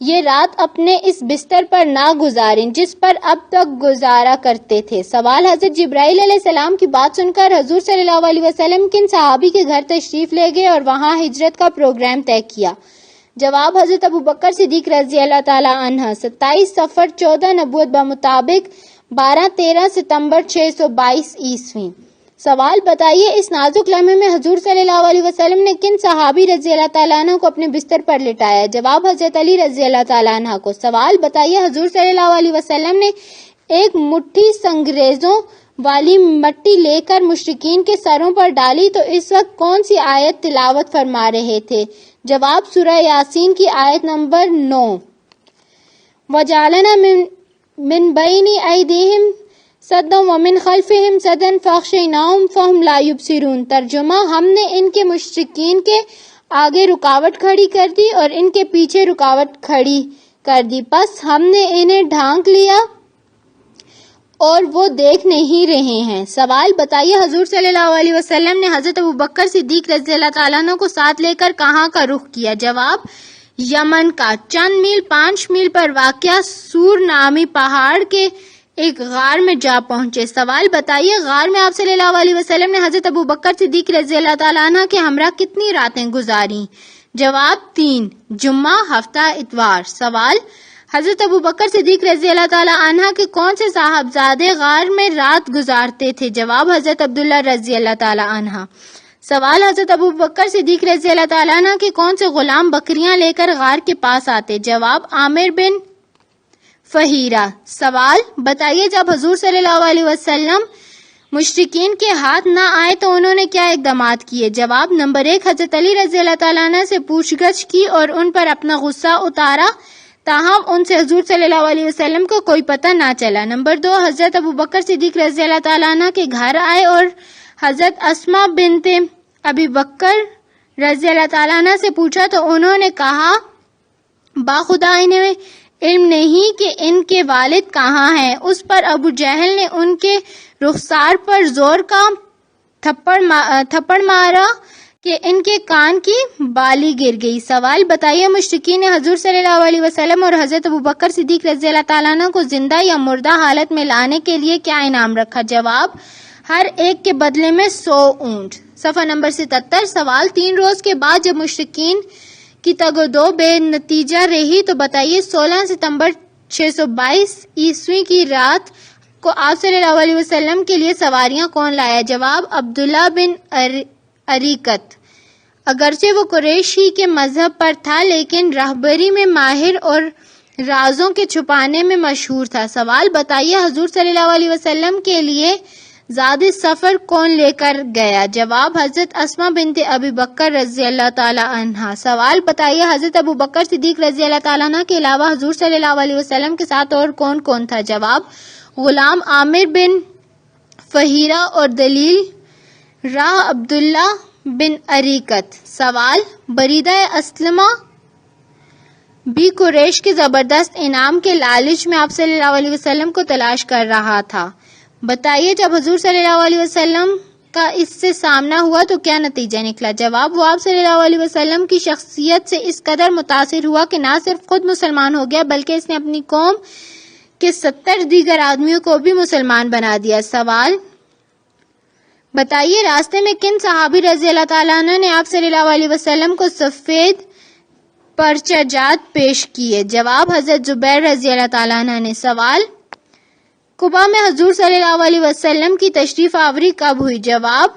یہ رات اپنے اس بستر پر نہ گزاریں جس پر اب تک گزارا کرتے تھے۔ سوال حضرت جبرائیل علیہ السلام کی بات سن کر حضور صلی اللہ علیہ وسلم کن صحابی کے گھر تشریف لے گئے اور وہاں ہجرت کا پروگرام طے کیا؟ جواب حضرت ابوبکر صدیق رضی اللہ تعالی عنہ۔ 27 صفر 14 نبوت بمطابق 12-13 ستمبر 622 عیسوی۔ سوال بتائیے اس نازک لمحے میں حضور صلی اللہ علیہ وسلم نے کن صحابی رضی اللہ تعالیٰ عنہ کو اپنے بستر پر لٹایا؟ جواب حضرت علی رضی اللہ تعالیٰ عنہ کو۔ سوال بتائیے حضور صلی اللہ علیہ وسلم نے ایک مٹھی سنگریزوں والی مٹی لے کر مشرکین کے سروں پر ڈالی تو اس وقت کون سی آیت تلاوت فرما رہے تھے؟ جواب سورہ یاسین کی آیت نمبر 9۔ وَجَعَلْنَا مِن بَيْنِ أَيْدِيهِمْ سَدًّا وَمِنْ خَلْفِهِمْ سَدًّا فَأَغْشَيْنَاهُمْ فَهُمْ لَا يُبْصِرُونَ۔ ترجمہ ہم نے ان کے مشرکین کے آگے رکاوٹ کھڑی کر دی اور ان کے پیچھے رکاوٹ کھڑی کر دی، پس ہم نے انہیں ڈھانک لیا اور وہ دیکھ نہیں رہے ہیں۔ سوال بتائیے حضور صلی اللہ علیہ وسلم نے حضرت ابوبکر صدیق رضی اللہ تعالیٰ عنہ کو ساتھ لے کر کہاں کا رخ کیا؟ جواب یمن کا۔ چند میل 5 میل پر واقع سور نامی پہاڑ کے ایک غار میں جا پہنچے۔ سوال بتائیے غار میں آپ صلی اللہ علیہ وسلم نے حضرت ابوبکر صدیق رضی اللہ تعالیٰ عنہ کے ہمراہ کتنی راتیں گزاریں؟ جواب 3، جمعہ، ہفتہ، اتوار۔ سوال حضرت ابوبکر صدیق رضی اللہ تعالیٰ عنہ کے کون سے صاحبزادے غار میں رات گزارتے تھے؟ جواب حضرت عبداللہ رضی اللہ تعالیٰ عنہ۔ سوال حضرت ابوبکر صدیق رضی اللہ تعالیٰ عنہ کے کون سے غلام بکریاں لے کر غار کے پاس آتے؟ جواب عامر بن فہیرہ۔ سوال بتائیے جب حضور صلی اللہ علیہ وسلم مشرکین کے ہاتھ نہ آئے تو انہوں نے کیا اقدامات کیے؟ جواب نمبر 1، حضرت علی رضی اللہ تعالیٰ عنہ سے پوچھ گچھ کی اور ان پر اپنا غصہ اتارا، تاہم ان سے حضور صلی اللہ علیہ وسلم کو کوئی پتہ نہ چلا۔ نمبر 2، حضرت ابوبکر صدیق رضی اللہ تعالیٰ عنہ کے گھر آئے اور حضرت اسماء بنت ابی بکر رضی اللہ تعالیٰ عنہ سے پوچھا تو انہوں نے کہا باخدا انہیں علم نہیں کہ ان کے والد کہاں ہیں۔ اس پر ابو جہل نے ان کے رخسار پر زور کا تھپڑ مارا کہ ان کے کان کی بالی گر گئی۔ سوال بتائیے مشرکین نے حضور صلی اللہ علیہ وسلم اور حضرت ابوبکر صدیق رضی اللہ تعالیٰ عنہ کو زندہ یا مردہ حالت میں لانے کے لیے کیا انعام رکھا؟ جواب ہر ایک کے بدلے میں 100 اونٹ۔ صفحہ نمبر 77 سوال 3 روز کے بعد جب مشرکین کی تگ و دو بے نتیجہ رہی تو بتائیے 16 ستمبر 622 عیسوی کی رات کو آپ صلی اللہ علیہ وسلم کے لیے سواریاں کون لایا؟ جواب عبداللہ بن اریکت۔ اگرچہ وہ قریش ہی کے مذہب پر تھا لیکن رہبری میں ماہر اور رازوں کے چھپانے میں مشہور تھا۔ سوال بتائیے حضور صلی اللہ علیہ وسلم کے لیے زاد سفر کون لے کر گیا؟ جواب حضرت اسماء بنت ابی بکر رضی اللہ تعالی عنہا۔ سوال بتائیے حضرت ابوبکر صدیق رضی اللہ تعالیٰ عنہ کے علاوہ حضور صلی اللہ علیہ وسلم کے ساتھ اور کون کون تھا؟ جواب غلام عامر بن فہیرہ اور دلیل راہ عبداللہ بن اریکت۔ سوال بریدہ اسلمہ بھی قریش کے زبردست انعام کے لالچ میں آپ صلی اللہ علیہ وسلم کو تلاش کر رہا تھا، بتائیے جب حضور صلی اللہ علیہ وسلم کا اس سے سامنا ہوا تو کیا نتیجہ نکلا؟ جواب وہ آپ صلی اللہ علیہ وسلم کی شخصیت سے اس قدر متاثر ہوا کہ نہ صرف خود مسلمان ہو گیا بلکہ اس نے اپنی قوم کے 70 دیگر آدمیوں کو بھی مسلمان بنا دیا۔ سوال بتائیے راستے میں کن صحابی رضی اللہ تعالیٰ عنہ نے آپ صلی اللہ علیہ وسلم کو سفید پرچاجات پیش کیے؟ جواب حضرت زبیر رضی اللہ تعالیٰ عنہ نے۔ سوال قباء میں حضور صلی اللہ علیہ وسلم کی تشریف آوری کب ہوئی؟ جواب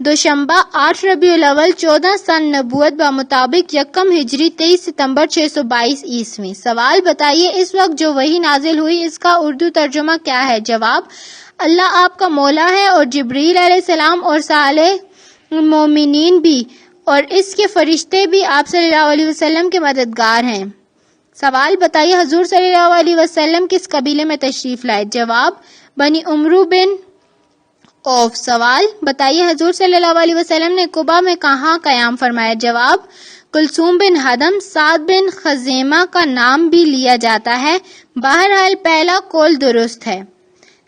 دوشنبہ 8 ربیع الاول 14 سن نبوت بمطابق 1 ہجری 23 ستمبر 622 عیسوی۔ سوال بتائیے اس وقت جو وحی نازل ہوئی اس کا اردو ترجمہ کیا ہے؟ جواب اللہ آپ کا مولا ہے اور جبریل علیہ السلام اور صالح مومنین بھی اور اس کے فرشتے بھی آپ صلی اللہ علیہ وسلم کے مددگار ہیں. سوال بتائیے حضور صلی اللہ علیہ وسلم کس قبیلے میں تشریف لائے؟ جواب بنی عمرو بن اوف. سوال بتائیے حضور صلی اللہ علیہ وسلم نے قبا میں کہاں قیام فرمایا؟ جواب کلثوم بن ہدم. سعد بن خزیمہ کا نام بھی لیا جاتا ہے. بہرحال پہلا قول درست ہے.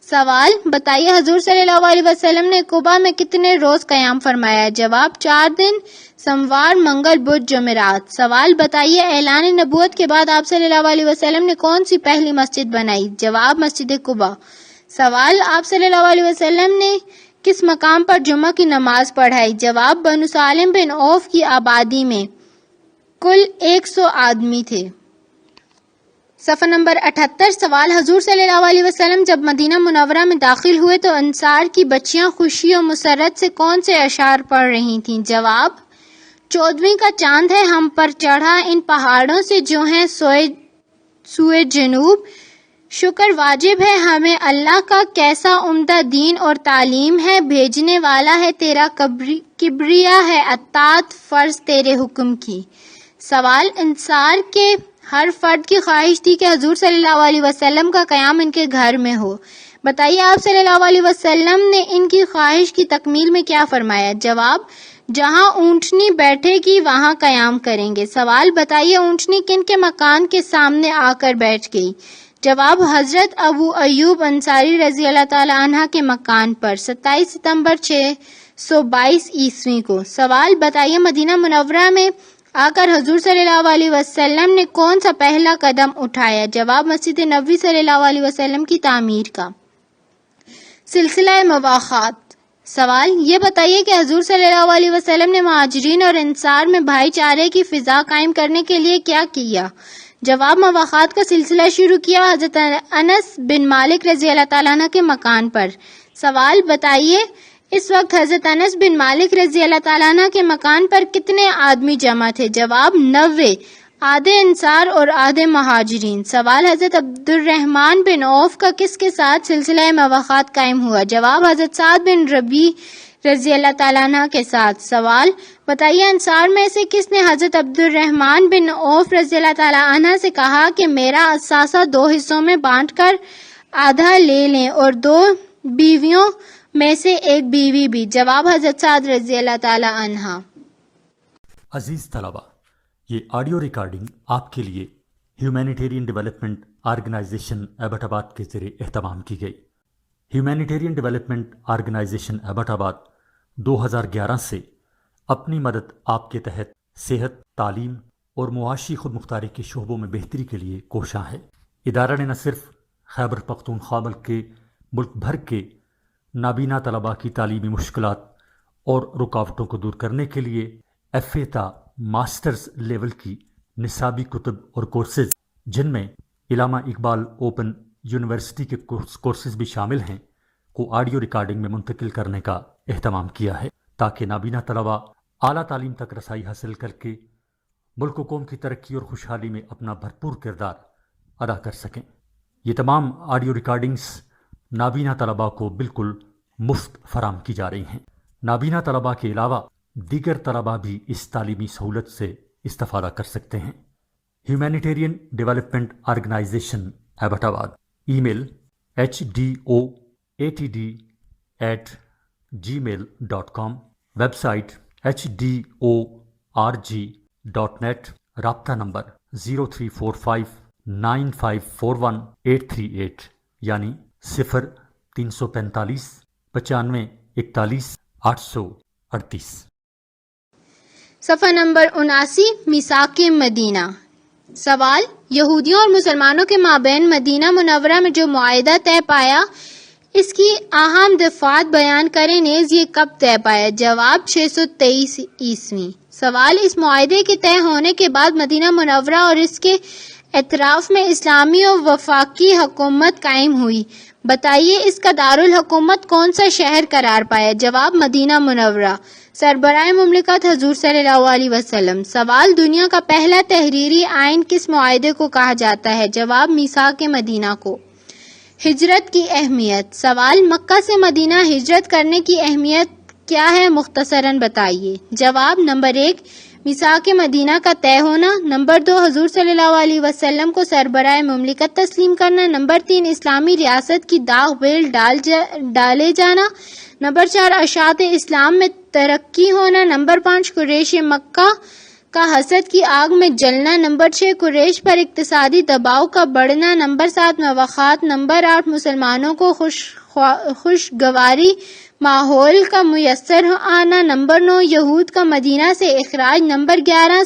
سوال بتائیے حضور صلی اللہ علیہ وسلم نے قبا میں کتنے روز قیام فرمایا؟ جواب 4 دن، سوموار، منگل، بدھ، جمعرات. سوال بتائیے اعلان نبوت کے بعد آپ صلی اللہ علیہ وسلم نے کون سی پہلی مسجد بنائی؟ جواب مسجد قباء. سوال آپ صلی اللہ علیہ وسلم نے کس مقام پر جمعہ کی نماز پڑھائی؟ جواب بنو سالم بن اوف کی آبادی میں کل 100 آدمی تھے. صفحہ نمبر 78. سوال حضور صلی اللہ علیہ وسلم جب مدینہ منورہ میں داخل ہوئے تو انصار کی بچیاں خوشی و مسرت سے کون سے اشعار پڑھ رہی تھیں؟ جواب 14ویں کا چاند ہے ہم پر چڑھا ان پہاڑوں سے جو ہیں سوئے جنوب، شکر واجب ہے ہمیں اللہ کا کیسا عمدہ دین اور تعلیم ہے، بھیجنے والا ہے تیرا کبریا ہے اطاعت فرض تیرے حکم کی. سوال انصار کے ہر فرد کی خواہش تھی کہ حضور صلی اللہ علیہ وسلم کا قیام ان کے گھر میں ہو. بتائیے آپ صلی اللہ علیہ وسلم نے ان کی خواہش کی تکمیل میں کیا فرمایا؟ جواب جہاں اونٹنی بیٹھے گی وہاں قیام کریں گے. سوال بتائیے اونٹنی کن کے مکان کے سامنے آ کر بیٹھ گئی؟ جواب حضرت ابو ایوب انصاری رضی اللہ تعالی عنہ کے مکان پر 27 ستمبر 622 عیسوی کو. سوال بتائیے مدینہ منورہ میں آ کر حضور صلی اللہ علیہ وسلم نے کون سا پہلا قدم اٹھایا؟ جواب مسجد نبوی صلی اللہ علیہ وسلم کی تعمیر کا. سلسلہ مواخات. سوال یہ بتائیے کہ حضور صلی اللہ علیہ وسلم نے مہاجرین اور انصار میں بھائی چارے کی فضا قائم کرنے کے لیے کیا کیا؟ جواب مواخات کا سلسلہ شروع کیا حضرت انس بن مالک رضی اللہ تعالیٰ عنہ کے مکان پر. سوال بتائیے اس وقت حضرت انس بن مالک رضی اللہ تعالیٰ عنہ کے مکان پر کتنے آدمی جمع تھے؟ جواب 90، آدھے انصار اور آدھے مہاجرین. سوال حضرت عبد الرحمن بن عوف کا کس کے ساتھ سلسلہ مواخات قائم ہوا؟ جواب حضرت سعد بن ربیع رضی اللہ تعالیٰ عنہ کے ساتھ. سوال بتائیے انصار میں سے کس نے حضرت عبد الرحمن بن عوف رضی اللہ تعالیٰ عنہ سے کہا کہ میرا اثاثہ 2 حصوں میں بانٹ کر آدھا لے لیں اور 2 بیویوں میں سے ایک بیوی بھی؟ جواب حضرت سعد رضی اللہ تعالیٰ عنہ. عزیز طلبہ، یہ آڈیو ریکارڈنگ آپ کے لیے ہیومینیٹیرین ڈیولپمنٹ آرگنائزیشن ایبٹ آباد کے ذریعے اہتمام کی گئی. ہیومینیٹیرین ڈیولپمنٹ آرگنائزیشن ایبٹ آباد 2011 سے اپنی مدد آپ کے تحت صحت، تعلیم اور معاشی خود مختاری کے شعبوں میں بہتری کے لیے کوشاں ہے. ادارہ نے نہ صرف خیبر پختونخوا ملک بھر کے نابینا طلباء کی تعلیمی مشکلات اور رکاوٹوں کو دور کرنے کے لیے ایف اے تا ماسٹرز لیول کی نصابی کتب اور کورسز، جن میں علامہ اقبال اوپن یونیورسٹی کے کورسز بھی شامل ہیں، کو آڈیو ریکارڈنگ میں منتقل کرنے کا اہتمام کیا ہے تاکہ نابینا طلباء اعلیٰ تعلیم تک رسائی حاصل کر کے ملک و قوم کی ترقی اور خوشحالی میں اپنا بھرپور کردار ادا کر سکیں. یہ تمام آڈیو ریکارڈنگز نابینا طلباء کو بالکل مفت فراہم کی جا رہی ہیں. نابینا طلباء کے علاوہ دیگر طلباء بھی اس تعلیمی سہولت سے استفادہ کر سکتے ہیں. Humanitarian development organisation Abbottabad. Email HDOATD@gmail.com. Website HDORG.net. رابطہ نمبر 03459541 یعنی 0345 95 41 838. صفحہ نمبر 79. میثاق مدینہ. سوال یہودیوں اور مسلمانوں کے مابین مدینہ منورہ میں جو معاہدہ طے پایا اس کی اہم دفعات بیان کریں نیز یہ کب طے پایا؟ جواب 623 عیسوی. سوال اس معاہدے کے طے ہونے کے بعد مدینہ منورہ اور اس کے اطراف میں اسلامی و وفاقی حکومت قائم ہوئی. بتائیے اس کا دارالحکومت کون سا شہر قرار پایا؟ جواب مدینہ منورہ. سربراہ مملکت حضور صلی اللہ علیہ وسلم. سوال دنیا کا پہلا تحریری آئین کس معاہدے کو کہا جاتا ہے؟ جواب میثاق مدینہ کو. ہجرت کی اہمیت. سوال مکہ سے مدینہ ہجرت کرنے کی اہمیت کیا ہے مختصراً بتائیے؟ جواب: نمبر 1 میثاق مدینہ کا طے ہونا، نمبر 2 حضور صلی اللہ علیہ وسلم کو سربراہ مملکت تسلیم کرنا، نمبر 3 اسلامی ریاست کی داغ بیل ڈالے جانا، نمبر 4 اشاعت اسلام میں ترقی ہونا، نمبر 5 قریش مکہ کا حسد کی آگ میں جلنا، نمبر 6 قریش پر اقتصادی دباؤ کا بڑھنا، نمبر 7 مواخات، نمبر 8 مسلمانوں کو خوشگواری ماحول کا میسر آنا، نمبر 9 یہود کا مدینہ سے اخراج، نمبر 11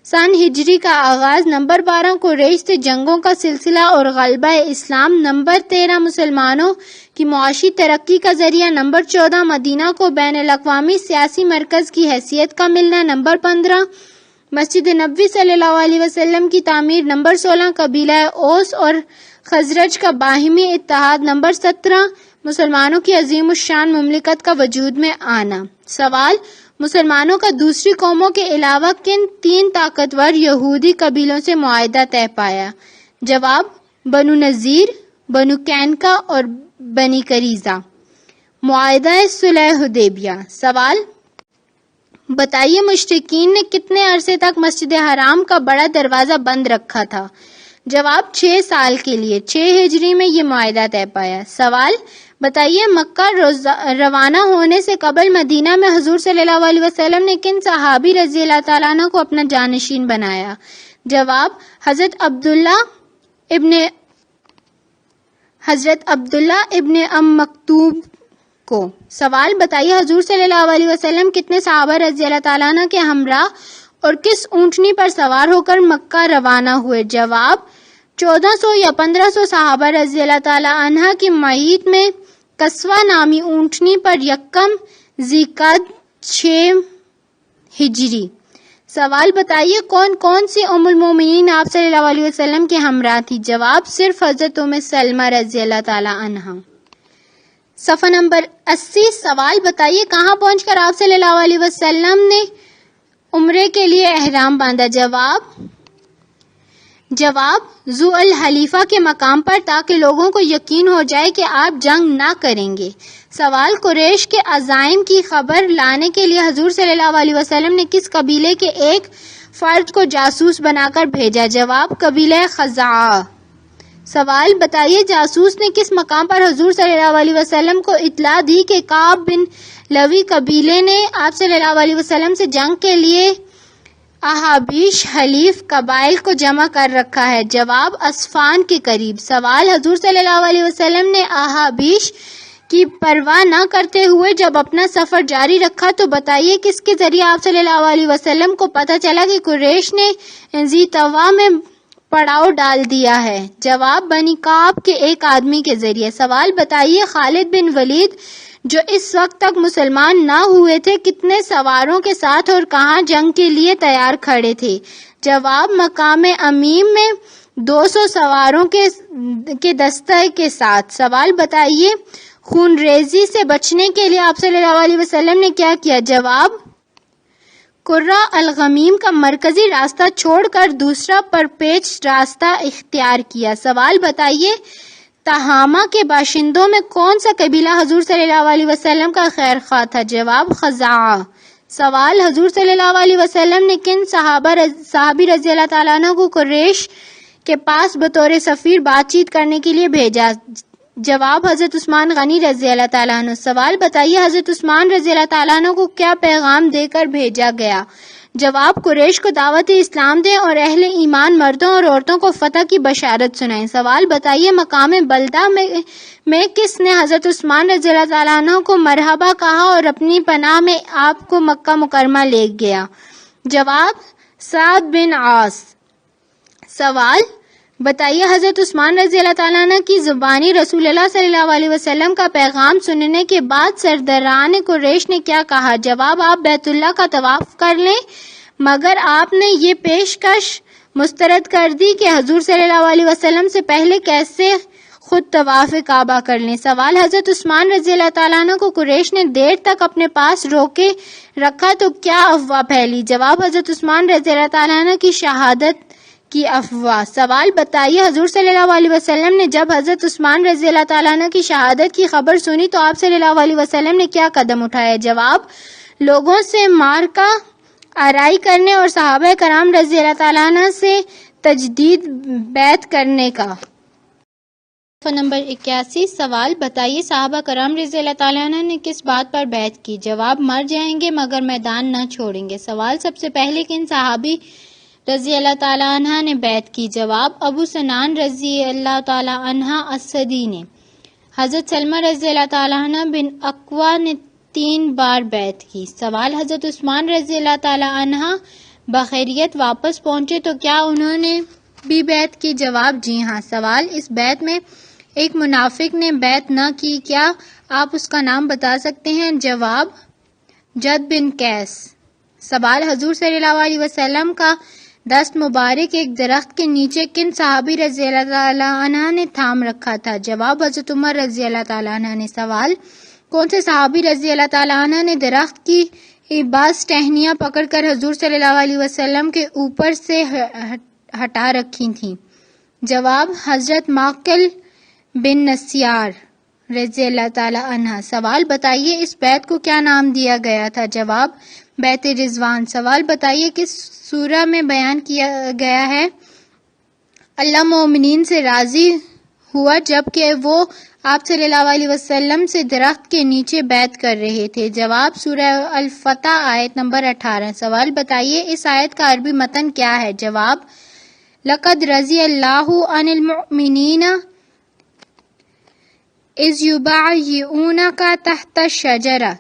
سن ہجری کا آغاز، نمبر 12 قریش سے جنگوں کا سلسلہ اور غلبہ اسلام، نمبر 13 مسلمانوں کی معاشی ترقی کا ذریعہ، نمبر 14 مدینہ کو بین الاقوامی سیاسی مرکز کی حیثیت کا ملنا، نمبر 15 مسجد نبوی صلی اللہ علیہ وسلم کی تعمیر، نمبر 16 قبیلہ اوس اور خزرج کا باہمی اتحاد، نمبر 17 مسلمانوں کی عظیم الشان مملکت کا وجود میں آنا۔ سوال: مسلمانوں کا دوسری قوموں کے علاوہ کن 3 طاقتور یہودی قبیلوں سے معاہدہ طے پایا؟ جواب: بنو نذیر، بنو قینقاع اور بنی قریظہ۔ معاہدہ صلح حدیبیہ۔ سوال: بتائیے مشرکین نے کتنے عرصے تک مسجد حرام کا بڑا دروازہ بند رکھا تھا؟ جواب: 6 سال کے لیے۔ 6 ہجری میں یہ معاہدہ طے پایا۔ سوال: بتائیے مکہ روانہ ہونے سے قبل مدینہ میں حضور صلی اللہ علیہ وسلم نے کن صحابی رضی اللہ تعالیٰ عنہ کو اپنا جانشین بنایا؟ جواب: حضرت عبداللہ ابن ام مکتوم کو۔ سوال: بتائیے حضور صلی اللہ علیہ وسلم کتنے صحابہ رضی اللہ تعالیٰ عنہ کے ہمراہ اور کس اونٹنی پر سوار ہو کر مکہ روانہ ہوئے؟ جواب: 1400 یا 1500 صحابہ رضی اللہ تعالیٰ عنہ کی معیت میں قصوہ نامی اونٹنی پر یکم ذی-القعدہ 6 ہجری۔ سوال: بتائیے کون کون سی ام المومنین آپ صلی اللہ علیہ وسلم کے ہمراہ تھی؟ جواب: صرف حضرت ام سلمہ رضی اللہ تعالیٰ عنہا۔ صفحہ نمبر 80۔ سوال: بتائیے کہاں پہنچ کر آپ صلی اللہ علیہ وسلم نے عمرے کے لیے احرام باندھا؟ جواب: ذو الحلیفہ کے مقام پر، تاکہ لوگوں کو یقین ہو جائے کہ آپ جنگ نہ کریں گے۔ سوال: قریش کے عزائم کی خبر لانے کے لیے حضور صلی اللہ علیہ وسلم نے کس قبیلے کے ایک فرد کو جاسوس بنا کر بھیجا؟ جواب: قبیلہ خزاعہ۔ سوال: بتائیے جاسوس نے کس مقام پر حضور صلی اللہ علیہ وسلم کو اطلاع دی کہ کعب بن لوی قبیلے نے آپ صلی اللہ علیہ وسلم سے جنگ کے لیے احابیش حلیف قبائل کو جمع کر رکھا ہے؟ جواب: اصفان کے قریب۔ سوال: حضور صلی اللہ علیہ وسلم نے احابیش کی پرواہ نہ کرتے ہوئے جب اپنا سفر جاری رکھا تو بتائیے کس کے ذریعے آپ صلی اللہ علیہ وسلم کو پتہ چلا کہ قریش نے ذی طوا میں پڑاؤ ڈال دیا ہے؟ جواب: بنی کعب کے ایک آدمی کے ذریعے۔ سوال: بتائیے خالد بن ولید جو اس وقت تک مسلمان نہ ہوئے تھے کتنے سواروں کے ساتھ اور کہاں جنگ کے لیے تیار کھڑے تھے؟ جواب: مقام امیم میں 200 سواروں کے دستہ کے ساتھ۔ سوال: بتائیے خون ریزی سے بچنے کے لیے آپ صلی اللہ علیہ وسلم نے کیا کیا؟ جواب: قرہ الغمیم کا مرکزی راستہ چھوڑ کر دوسرا پرپیچ راستہ اختیار کیا۔ سوال: بتائیے تہامہ کے باشندوں میں کون سا قبیلہ حضور صلی اللہ علیہ وسلم کا خیر خواہ تھا؟ جواب: خزاعہ۔ سوال: حضور صلی اللہ علیہ وسلم نے کن صحابی رضی اللہ تعالیٰ عنہ کو قریش کے پاس بطور سفیر بات چیت کرنے کے لیے بھیجا؟ جواب: حضرت عثمان غنی رضی اللہ تعالیٰ عنہ۔ سوال: بتائیے حضرت عثمان رضی اللہ تعالیٰ عنہ کو کیا پیغام دے کر بھیجا گیا؟ جواب: قریش کو دعوت اسلام دیں اور اہل ایمان مردوں اور عورتوں کو فتح کی بشارت سنائیں۔ سوال: بتائیے مقام بلدہ میں کس نے حضرت عثمان رضی اللہ تعالیٰ عنہ کو مرحبا کہا اور اپنی پناہ میں آپ کو مکہ مکرمہ لے گیا؟ جواب: سعد بن عاص۔ سوال: بتائیے حضرت عثمان رضی اللہ تعالیٰ عنہ کی زبانی رسول اللہ صلی اللہ علیہ وسلم کا پیغام سننے کے بعد سرداران قریش نے کیا کہا؟ جواب: آپ بیت اللہ کا طواف کر لیں، مگر آپ نے یہ پیشکش مسترد کر دی کہ حضور صلی اللہ علیہ وسلم سے پہلے کیسے خود طواف کعبہ کر لیں۔ سوال: حضرت عثمان رضی اللہ تعالیٰ عنہ کو قریش نے دیر تک اپنے پاس روکے رکھا تو کیا افواہ پھیلی؟ جواب: حضرت عثمان رضی اللہ تعالیٰ عنہ کی شہادت کی افواہ۔ سوال بتائیے حضور صلی اللہ علیہ وسلم نے جب حضرت عثمان رضی اللہ تعالیٰ عنہ کی شہادت کی خبر سنی تو آپ صلی اللہ علیہ وسلم نے کیا قدم اٹھایا؟ جواب، لوگوں سے مارکہ آرائی کرنے اور صحابہ کرام رضی اللہ تعالیٰ عنہ سے تجدید بیعت کرنے کا۔ نمبر 81 سوال بتائیے صحابہ کرام رضی اللہ تعالیٰ عنہ نے کس بات پر بیعت کی؟ جواب، مر جائیں گے مگر میدان نہ چھوڑیں گے۔ سوال، سب سے پہلے کن صحابی رضی اللہ تعالیٰ عنہ نے بیعت کی؟ جواب، ابو سنان رضی اللہ تعالیٰ عنہ اسدی نے۔ حضرت سلمہ رضی اللہ تعالیٰ عنہ بن اقوا نے 3 بار بیعت کی۔ سوال، حضرت عثمان رضی اللہ تعالیٰ عنہ بخیریت واپس پہنچے تو کیا انہوں نے بھی بیعت کی؟ جواب، جی ہاں۔ سوال، اس بیعت میں ایک منافق نے بیعت نہ کی، کیا آپ اس کا نام بتا سکتے ہیں؟ جواب، جد بن قیس۔ سوال، حضور صلی اللہ علیہ وسلم کا دست مبارک ایک درخت کے نیچے کن صحابی رضی اللہ تعالیٰ عنہ نے تھام رکھا تھا؟ جواب، حضرت عمر رضی اللہ تعالیٰ عنہ نے۔ سوال، کون سے صحابی رضی اللہ تعالیٰ عنہ نے درخت کی بعض ٹہنیاں پکڑ کر حضور صلی اللہ علیہ وسلم کے اوپر سے ہٹا رکھی تھیں؟ جواب، حضرت معقل بن نسیار رضی اللہ تعالیٰ عنہ۔ سوال بتائیے اس بیعت کو کیا نام دیا گیا تھا؟ جواب، بیعت رضوان۔ سوال بتائیے کس سورہ میں بیان کیا گیا ہے اللہ مومنین سے راضی ہوا جبکہ وہ آپ صلی اللہ علیہ وسلم سے درخت کے نیچے بیعت کر رہے تھے؟ جواب، سورہ الفتح آیت نمبر 18۔ سوال بتائیے اس آیت کا عربی متن کیا ہے؟ جواب، لقد رضی اللہ عن المؤمنین اذ یبایعونک تحت الشجرہ۔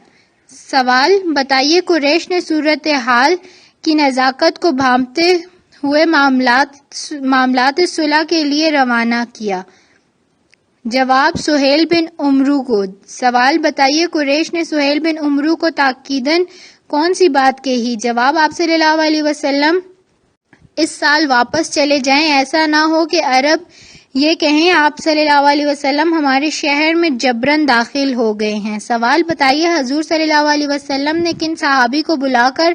سوال بتائیے قریش نے صورتحال کی نزاکت کو بھانپتے ہوئے معاملات صلح کے لیے روانہ کیا؟ جواب، سہیل بن عمرو کو۔ سوال بتائیے قریش نے سہیل بن عمرو کو تاکیداً کون سی بات کہی؟ جواب، آپ صلی اللہ علیہ وسلم اس سال واپس چلے جائیں، ایسا نہ ہو کہ عرب یہ کہیں آپ صلی اللہ علیہ وسلم ہمارے شہر میں جبراً داخل ہو گئے ہیں۔ سوال بتائیے حضور صلی اللہ علیہ وسلم نے کن صحابی کو بلا کر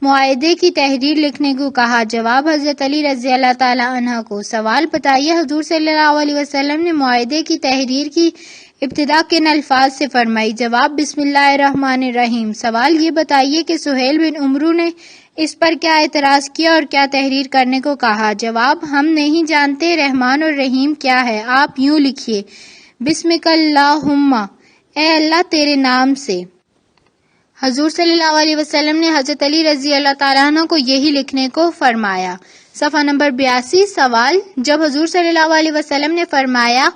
معاہدے کی تحریر لکھنے کو کہا؟ جواب، حضرت علی رضی اللہ تعالیٰ عنہ کو۔ سوال بتائیے حضور صلی اللہ علیہ وسلم نے معاہدے کی تحریر کی ابتدا کن الفاظ سے فرمائی؟ جواب، بسم اللہ الرحمن الرحیم۔ سوال یہ بتائیے کہ سہیل بن عمرو نے اس پر کیا اعتراض کیا اور کیا تحریر کرنے کو کہا؟ جواب، ہم نہیں جانتے رحمان اور رحیم کیا ہے، آپ یوں لکھیے بسمک اللہم، اے اللہ تیرے نام سے۔ حضور صلی اللہ علیہ وسلم نے حضرت علی رضی اللہ تعالیٰ عنہ کو یہی لکھنے کو فرمایا۔ صفحہ نمبر 82 سوال، جب حضور صلی اللہ علیہ وسلم نے فرمایا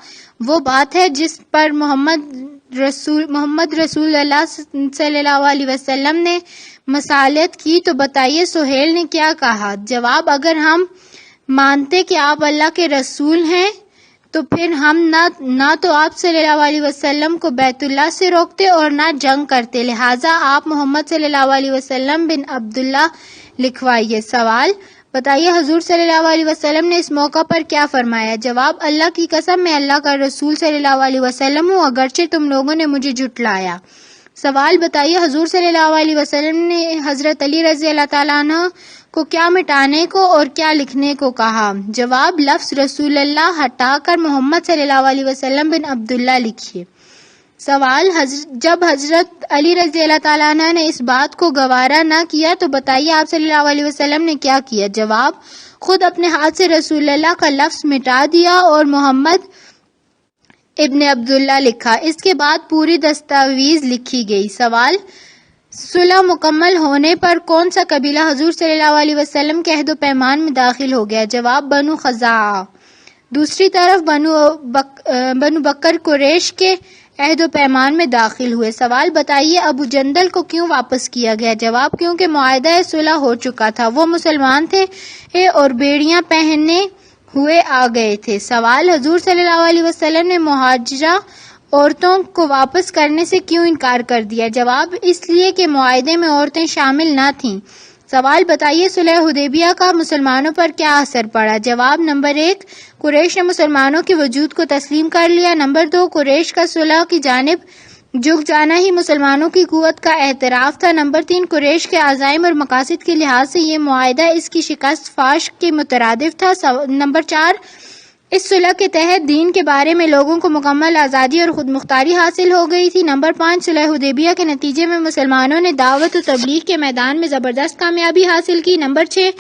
وہ بات ہے جس پر محمد رسول اللہ صلی اللہ علیہ وسلم نے مصالحت کی تو بتائیے سہیل نے کیا کہا؟ جواب، اگر ہم مانتے کہ آپ اللہ کے رسول ہیں تو پھر ہم نہ تو آپ صلی اللہ علیہ وسلم کو بیت اللہ سے روکتے اور نہ جنگ کرتے، لہٰذا آپ محمد صلی اللہ علیہ وسلم بن عبداللہ لکھوائیے۔ سوال بتائیے حضور صلی اللہ علیہ وسلم نے اس موقع پر کیا فرمایا؟ جواب، اللہ کی قسم میں اللہ کا رسول صلی اللہ علیہ وسلم ہوں اگرچہ تم لوگوں نے مجھے جھٹلایا۔ سوال بتائیے حضور صلی اللہ علیہ وسلم نے حضرت علی رضی اللہ تعالیٰ عنہ کو کیا مٹانے کو اور کیا لکھنے کو کہا؟ جواب، لفظ رسول اللہ ہٹا کر محمد صلی اللہ علیہ وسلم بن عبداللہ لکھیے۔ سوال، جب حضرت علی رضی اللہ تعالیٰ عنہ نے اس بات کو گوارا نہ کیا تو بتائیے آپ صلی اللہ علیہ وسلم نے کیا کیا؟ جواب، خود اپنے ہاتھ سے رسول اللہ کا لفظ مٹا دیا اور محمد ابن عبداللہ لکھا۔ اس کے بعد پوری دستاویز لکھی گئی۔ سوال، صلح مکمل ہونے پر کون سا قبیلہ حضور صلی اللہ علیہ وسلم کے عہد و پیمان میں داخل ہو گیا؟ جواب، بنو خزاعہ۔ دوسری طرف بنو بکر قریش کے عہد و پیمان میں داخل ہوئے۔ سوال بتائیے ابو جندل کو کیوں واپس کیا گیا؟ جواب، کیونکہ معاہدہ صلح ہو چکا تھا، وہ مسلمان تھے اور بیڑیاں پہنے ہوئے آ گئے تھے۔ سوال، حضور صلی اللہ علیہ وسلم نے مہاجرہ عورتوں کو واپس کرنے سے کیوں انکار کر دیا؟ جواب، اس لیے کہ معاہدے میں عورتیں شامل نہ تھیں۔ سوال بتائیے صلح حدیبیہ کا مسلمانوں پر کیا اثر پڑا؟ جواب، نمبر 1 قریش نے مسلمانوں کے وجود کو تسلیم کر لیا، نمبر 2 قریش کا صلح کی جانب جھک جانا ہی مسلمانوں کی قوت کا اعتراف تھا۔ نمبر 3، قریش کے عزائم اور مقاصد کے لحاظ سے یہ معاہدہ اس کی شکست فاش کے مترادف تھا۔ نمبر 4، اس صلح کے تحت دین کے بارے میں لوگوں کو مکمل آزادی اور خود مختاری حاصل ہو گئی تھی۔ نمبر 5، صلح حدیبیہ کے نتیجے میں مسلمانوں نے دعوت و تبلیغ کے میدان میں زبردست کامیابی حاصل کی۔ نمبر 6،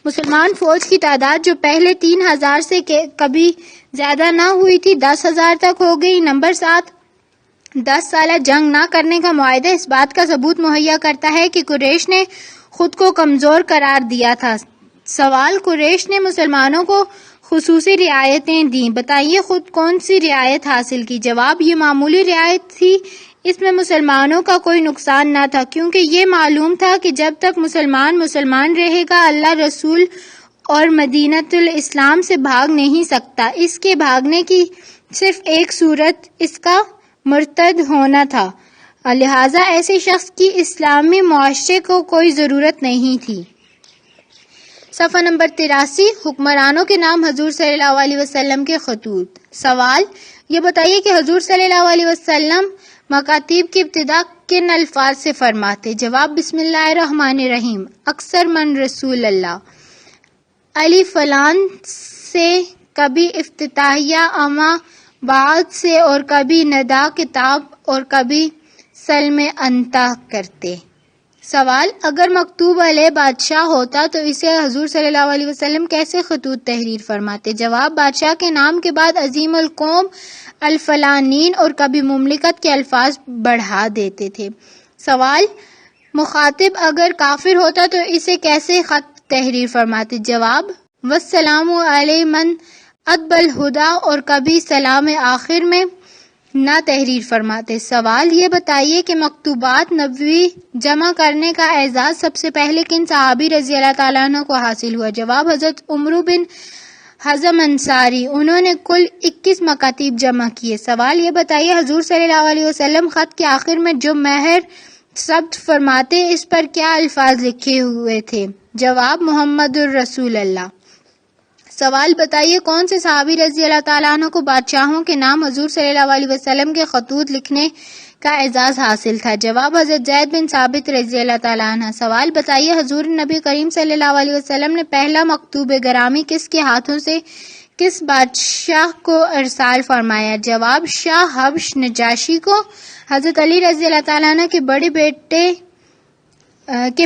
مسلمان فوج کی تعداد جو پہلے 3000 سے کبھی زیادہ نہ ہوئی تھی 10,000 تک ہو گئی۔ نمبر 7، 10 سالہ جنگ نہ کرنے کا معاہدہ اس بات کا ثبوت مہیا کرتا ہے کہ قریش نے خود کو کمزور قرار دیا تھا۔ سوال، قریش نے مسلمانوں کو خصوصی رعایتیں دیں، بتائیے خود کون سی رعایت حاصل کی؟ جواب، یہ معمولی رعایت تھی، اس میں مسلمانوں کا کوئی نقصان نہ تھا، کیونکہ یہ معلوم تھا کہ جب تک مسلمان رہے گا اللہ رسول اور مدینۃ الاسلام سے بھاگ نہیں سکتا۔ اس کے بھاگنے کی صرف ایک صورت اس کا مرتد ہونا تھا، لہٰذا ایسے شخص کی اسلامی معاشرے کو کوئی ضرورت نہیں تھی۔ صفحہ نمبر 83، حکمرانوں کے نام حضور صلی اللہ علیہ وسلم کے خطوط۔ سوال، یہ بتائیے کہ حضور صلی اللہ علیہ وسلم مکاتیب کی ابتدا کن الفاظ سے فرماتے؟ جواب، بسم اللہ الرحمن الرحیم، اکثر من رسول اللہ، الف فلان سے، کبھی افتتاحیہ اما بعد سے، اور کبھی ندا کتاب اور کبھی سلم انتا کرتے۔ سوال، اگر مکتوب علیہ بادشاہ ہوتا تو اسے حضور صلی اللہ علیہ وسلم کیسے خطوط تحریر فرماتے؟ جواب، بادشاہ کے نام کے بعد عظیم القوم الفلانین اور کبھی مملکت کے الفاظ بڑھا دیتے تھے۔ سوال، مخاطب اگر کافر ہوتا تو اسے کیسے خط تحریر فرماتے؟ جواب، والسلام علی من اتبع الہدی، اور کبھی سلام آخر میں نہ تحریر فرماتے۔ سوال، یہ بتائیے کہ مکتوبات نبوی جمع کرنے کا اعزاز سب سے پہلے کن صحابی رضی اللہ تعالیٰ عنہ کو حاصل ہوا؟ جواب، حضرت عمرو بن حزم انصاری، انہوں نے کل 21 مکاتیب جمع کیے۔ سوال، یہ بتائیے حضور صلی اللہ علیہ وسلم خط کے آخر میں جو مہر ثبت فرماتے اس پر کیا الفاظ لکھے ہوئے تھے؟ جواب، محمد الرسول اللہ۔ سوال، بتائیے کون سے صحابی رضی اللہ تعالیٰ عنہ کو بادشاہوں کے نام حضور صلی اللہ علیہ وسلم کے خطوط لکھنے کا اعزاز حاصل تھا؟ جواب، حضرت زید بن ثابت رضی اللہ تعالیٰ عنہ۔ سوال، بتائیے حضور نبی کریم صلی اللہ علیہ وسلم نے پہلا مکتوب گرامی کس کے ہاتھوں سے کس بادشاہ کو ارسال فرمایا؟ جواب، شاہ حبش نجاشی کو حضرت علی رضی اللہ تعالیٰ عنہ کے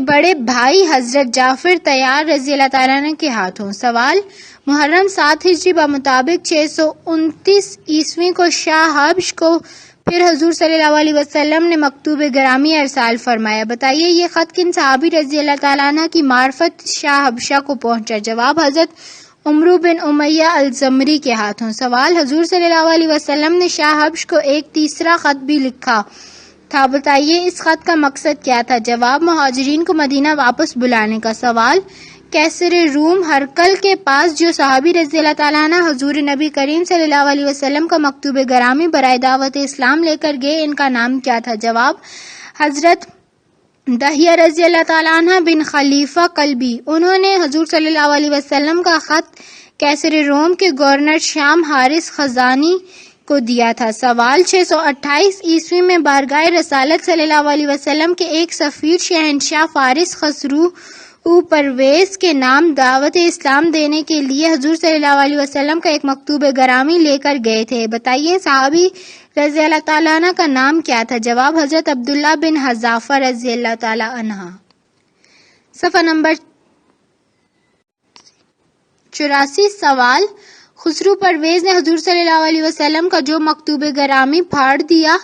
بڑے بھائی حضرت جعفر طیار رضی اللہ تعالیٰ عنہ کے ہاتھوں۔ سوال، محرم 7 ہجری بمطابق 629 عیسوی کو شاہ حبش کو پھر حضور صلی اللہ علیہ وسلم نے مکتوب گرامی ارسال فرمایا، بتائیے یہ خط کن صحابی رضی اللہ تعالیٰ عنہ کی معرفت شاہ حبشہ کو پہنچا؟ جواب، حضرت عمرو بن امیہ الزمری کے ہاتھوں۔ سوال، حضور صلی اللہ علیہ وسلم نے شاہ حبش کو ایک تیسرا خط بھی لکھا تھا، بتائیے اس خط کا مقصد کیا تھا؟ جواب، مہاجرین کو مدینہ واپس بلانے کا۔ سوال، کیسر روم ہرقل کے پاس جو صحابی رضی اللہ تعالیٰ عنہ حضور نبی کریم صلی اللہ علیہ وسلم کا مکتوب گرامی برائے دعوت اسلام لے کر گئے، ان کا نام کیا تھا؟ جواب، حضرت دہیہ رضی اللہ تعالیٰ عنہ بن خلیفہ قلبی، انہوں نے حضور صلی اللہ علیہ وسلم کا خط کیسر روم کے گورنر شام حارث خزانی کو دیا تھا۔ سوال، 628 عیسوی میں بارگاہ رسالت صلی اللہ علیہ وسلم کے ایک سفیر شہنشاہ فارس خسرو پرویز کے نام دعوت اسلام دینے کے لیے حضور صلی اللہ علیہ وسلم کا ایک مکتوب گرامی لے کر گئے تھے، بتائیے صحابی رضی اللہ تعالیٰ عنہ کا نام کیا تھا؟ جواب، حضرت عبداللہ بن حذافہ رضی اللہ تعالیٰ عنہ۔ صفحہ نمبر 84۔ سوال، خسرو پرویز نے حضور صلی اللہ علیہ وسلم کا جو مکتوب گرامی پھاڑ دیا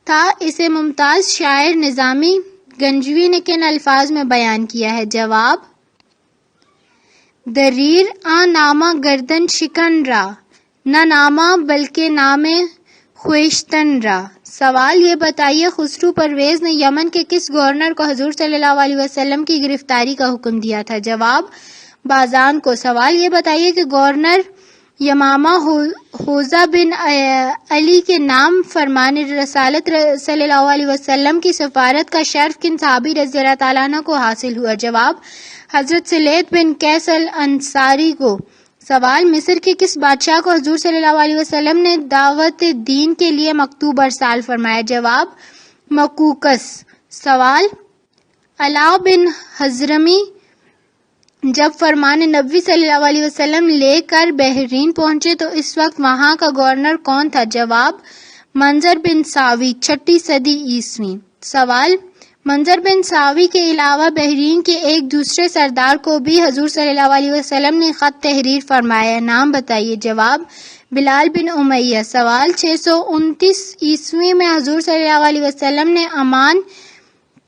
تھا اسے ممتاز شاعر نظامی گنجوی نے کن الفاظ میں بیان کیا ہے؟ جواب، دریر آ نامہ گردن شکن را، نہ نامہ بلکہ نام خویشتن را۔ سوال، یہ بتائیے خسرو پرویز نے یمن کے کس گورنر کو حضور صلی اللہ علیہ وسلم کی گرفتاری کا حکم دیا تھا؟ جواب، بازان کو۔ سوال، یہ بتائیے کہ گورنر یمامہ حوزہ بن علی کے نام فرمان رسالت صلی اللہ علیہ وسلم کی سفارت کا شرف کن صحابی رضی اللہ تعالیٰ عنہ کو حاصل ہوا؟ جواب، حضرت سلیت بن قیس الانصاری کو۔ سوال، مصر کے کس بادشاہ کو حضور صلی اللہ علیہ وسلم نے دعوت دین کے لیے مکتوب ارسال فرمایا؟ جواب، مقوقس؟ سوال، علاء بن حضرمی جب فرمان نبوی صلی اللہ علیہ وسلم لے کر بحرین پہنچے تو اس وقت وہاں کا گورنر کون تھا؟ جواب، منظر بن ساوی، 6 صدی عیسوی۔ سوال، منظر بن ساوی کے علاوہ بحرین کے ایک دوسرے سردار کو بھی حضور صلی اللہ علیہ وسلم نے خط تحریر فرمایا، نام بتائیے۔ جواب، بلال بن امیہ۔ سوال، 629 عیسوی میں حضور صلی اللہ علیہ وسلم نے عمان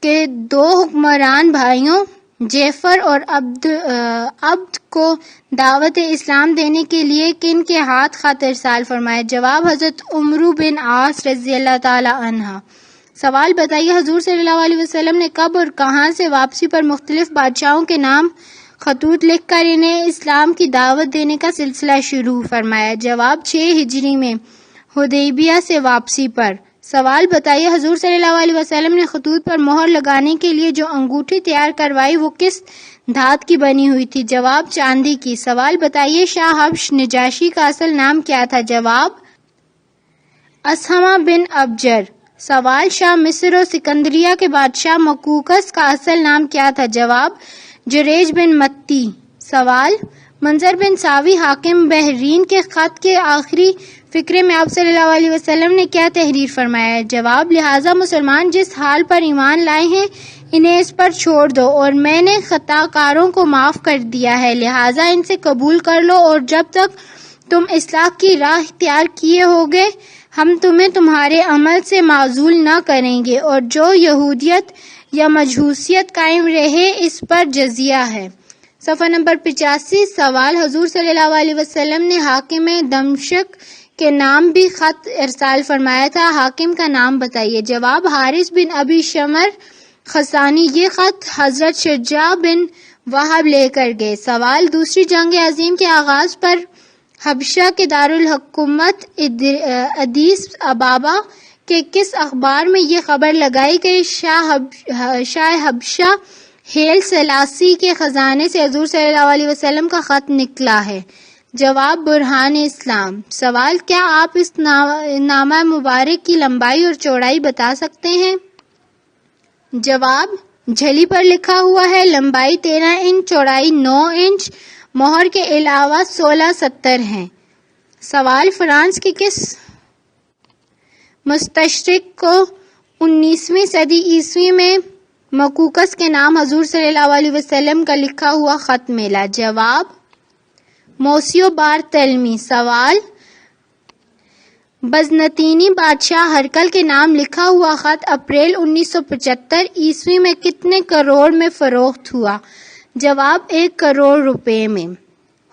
کے 2 حکمران بھائیوں جعفر اور عبد کو دعوت اسلام دینے کے لیے کن کے ہاتھ خط ارسال فرمایا؟ جواب، حضرت عمرو بن عاص رضی اللہ تعالی عنہ۔ سوال بتائیے، حضور صلی اللہ علیہ وسلم نے کب اور کہاں سے واپسی پر مختلف بادشاہوں کے نام خطوط لکھ کر انہیں اسلام کی دعوت دینے کا سلسلہ شروع فرمایا؟ جواب، 6 ہجری میں حدیبیہ سے واپسی پر۔ سوال بتائیے، حضور صلی اللہ علیہ وسلم نے خطوط پر مہر لگانے کے لیے جو انگوٹھی تیار کروائی وہ کس دھات کی بنی ہوئی تھی؟ جواب، چاندی کی۔ سوال بتائیے، شاہ حبش نجاشی کا اصل نام کیا تھا؟ جواب، اسہمہ بن ابجر۔ سوال، شاہ مصر و سکندریہ کے بادشاہ مقوقس کا اصل نام کیا تھا؟ جواب، جریج بن متی۔ سوال، منظر بن ساوی حاکم بحرین کے خط کے آخری فقرے میں آپ صلی اللہ علیہ وسلم نے کیا تحریر فرمایا؟ جواب، لہٰذا مسلمان جس حال پر ایمان لائے ہیں انہیں اس پر چھوڑ دو، اور میں نے خطا کاروں کو معاف کر دیا ہے، لہٰذا ان سے قبول کر لو، اور جب تک تم اصلاح کی راہ اختیار کیے ہوگے ہم تمہیں تمہارے عمل سے معزول نہ کریں گے، اور جو یہودیت یا مجوسیت قائم رہے اس پر جزیہ ہے۔ صفحہ نمبر 85۔ سوال، حضور صلی اللہ علیہ وسلم نے حاکم دمشق کے نام بھی خط ارسال فرمایا تھا، حاکم کا نام بتائیے۔ جواب، حارث بن ابی شمر خسانی۔ یہ خط حضرت شجاع بن وہب لے کر گئے۔ سوال، دوسری جنگ عظیم کے آغاز پر حبشہ کے دارالحکومت ادیس ابابا کے کس اخبار میں یہ خبر لگائی گئی شاہ حبشہ ہیل سلاسی کے خزانے سے حضور صلی اللہ علیہ وسلم کا خط نکلا ہے؟ جواب، برہان اسلام۔ سوال، کیا آپ اس نامہ مبارک کی لمبائی اور چوڑائی بتا سکتے ہیں؟ جواب، جھلی پر لکھا ہوا ہے، لمبائی 13 انچ، چوڑائی 9 انچ، مہر کے علاوہ 1670 ہیں۔ سوال، فرانس کے کس مستشرق کو 19ویں صدی عیسوی میں مقوقس کے نام حضور صلی اللہ علیہ وسلم کا لکھا ہوا خط ملا؟ جواب، موسیو بارتلمی۔ سوال، بزنطینی بادشاہ ہرقل کے نام لکھا ہوا خط اپریل 1975 عیسوی میں کتنے کروڑ میں فروخت ہوا؟ جواب، 1 کروڑ روپے میں۔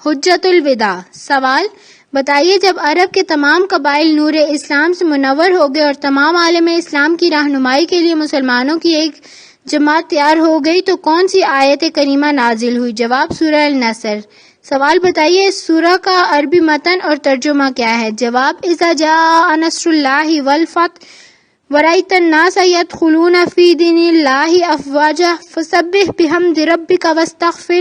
حجت الوداع۔ سوال بتائیے، جب عرب کے تمام قبائل نور اسلام سے منور ہو گئے اور تمام عالم اسلام کی رہنمائی کے لیے مسلمانوں کی ایک جماعت تیار ہو گئی تو کون سی آیت کریمہ نازل ہوئی؟ جواب، سورہ النصر۔ سوال بتائیے، اس سورہ کا عربی متن اور ترجمہ کیا ہے؟ جواب، اذا جاء نصر اللہ والفتح ورأیت الناس يدخلون فی دین اللہ افواجا فسبح بحمد ربک واستغفر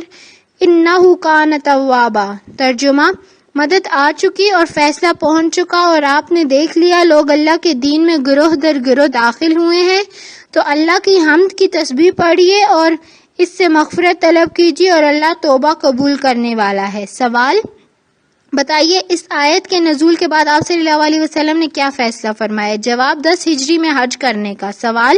انہ کان توابا۔ ترجمہ، مدد آ چکی اور فیصلہ پہنچ چکا اور آپ نے دیکھ لیا لوگ اللہ کے دین میں گروہ در گروہ داخل ہوئے ہیں، تو اللہ کی حمد کی تسبیح پڑھیے اور اس سے مغفرت طلب کیجیے اور اللہ توبہ قبول کرنے والا ہے۔ سوال بتائیے، اس آیت کے نزول کے بعد آپ صلی اللہ علیہ وسلم نے کیا فیصلہ فرمایا؟ جواب، 10 ہجری میں حج کرنے کا۔ سوال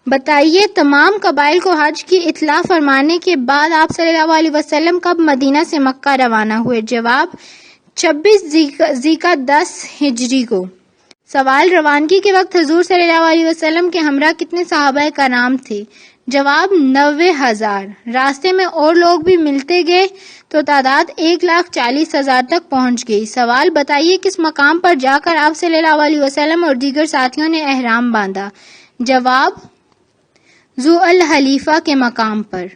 بتائیے، تمام قبائل کو حج کی اطلاع فرمانے کے بعد آپ صلی اللہ علیہ وسلم کب مدینہ سے مکہ روانہ ہوئے؟ جواب، 26 ذیقعدہ 10 ہجری کو۔ سوال، روانگی کے وقت حضور صلی اللہ علیہ وسلم کے ہمراہ کتنے صحابہ کرام تھے؟ جواب، 90,000۔ راستے میں اور لوگ بھی ملتے گئے تو تعداد 1,40,000 تک پہنچ گئی۔ سوال بتائیے، کس مقام پر جا کر آپ صلی اللہ علیہ وسلم اور دیگر ساتھیوں نے احرام باندھا؟ جواب، ذو الحلیفہ کے مقام پر۔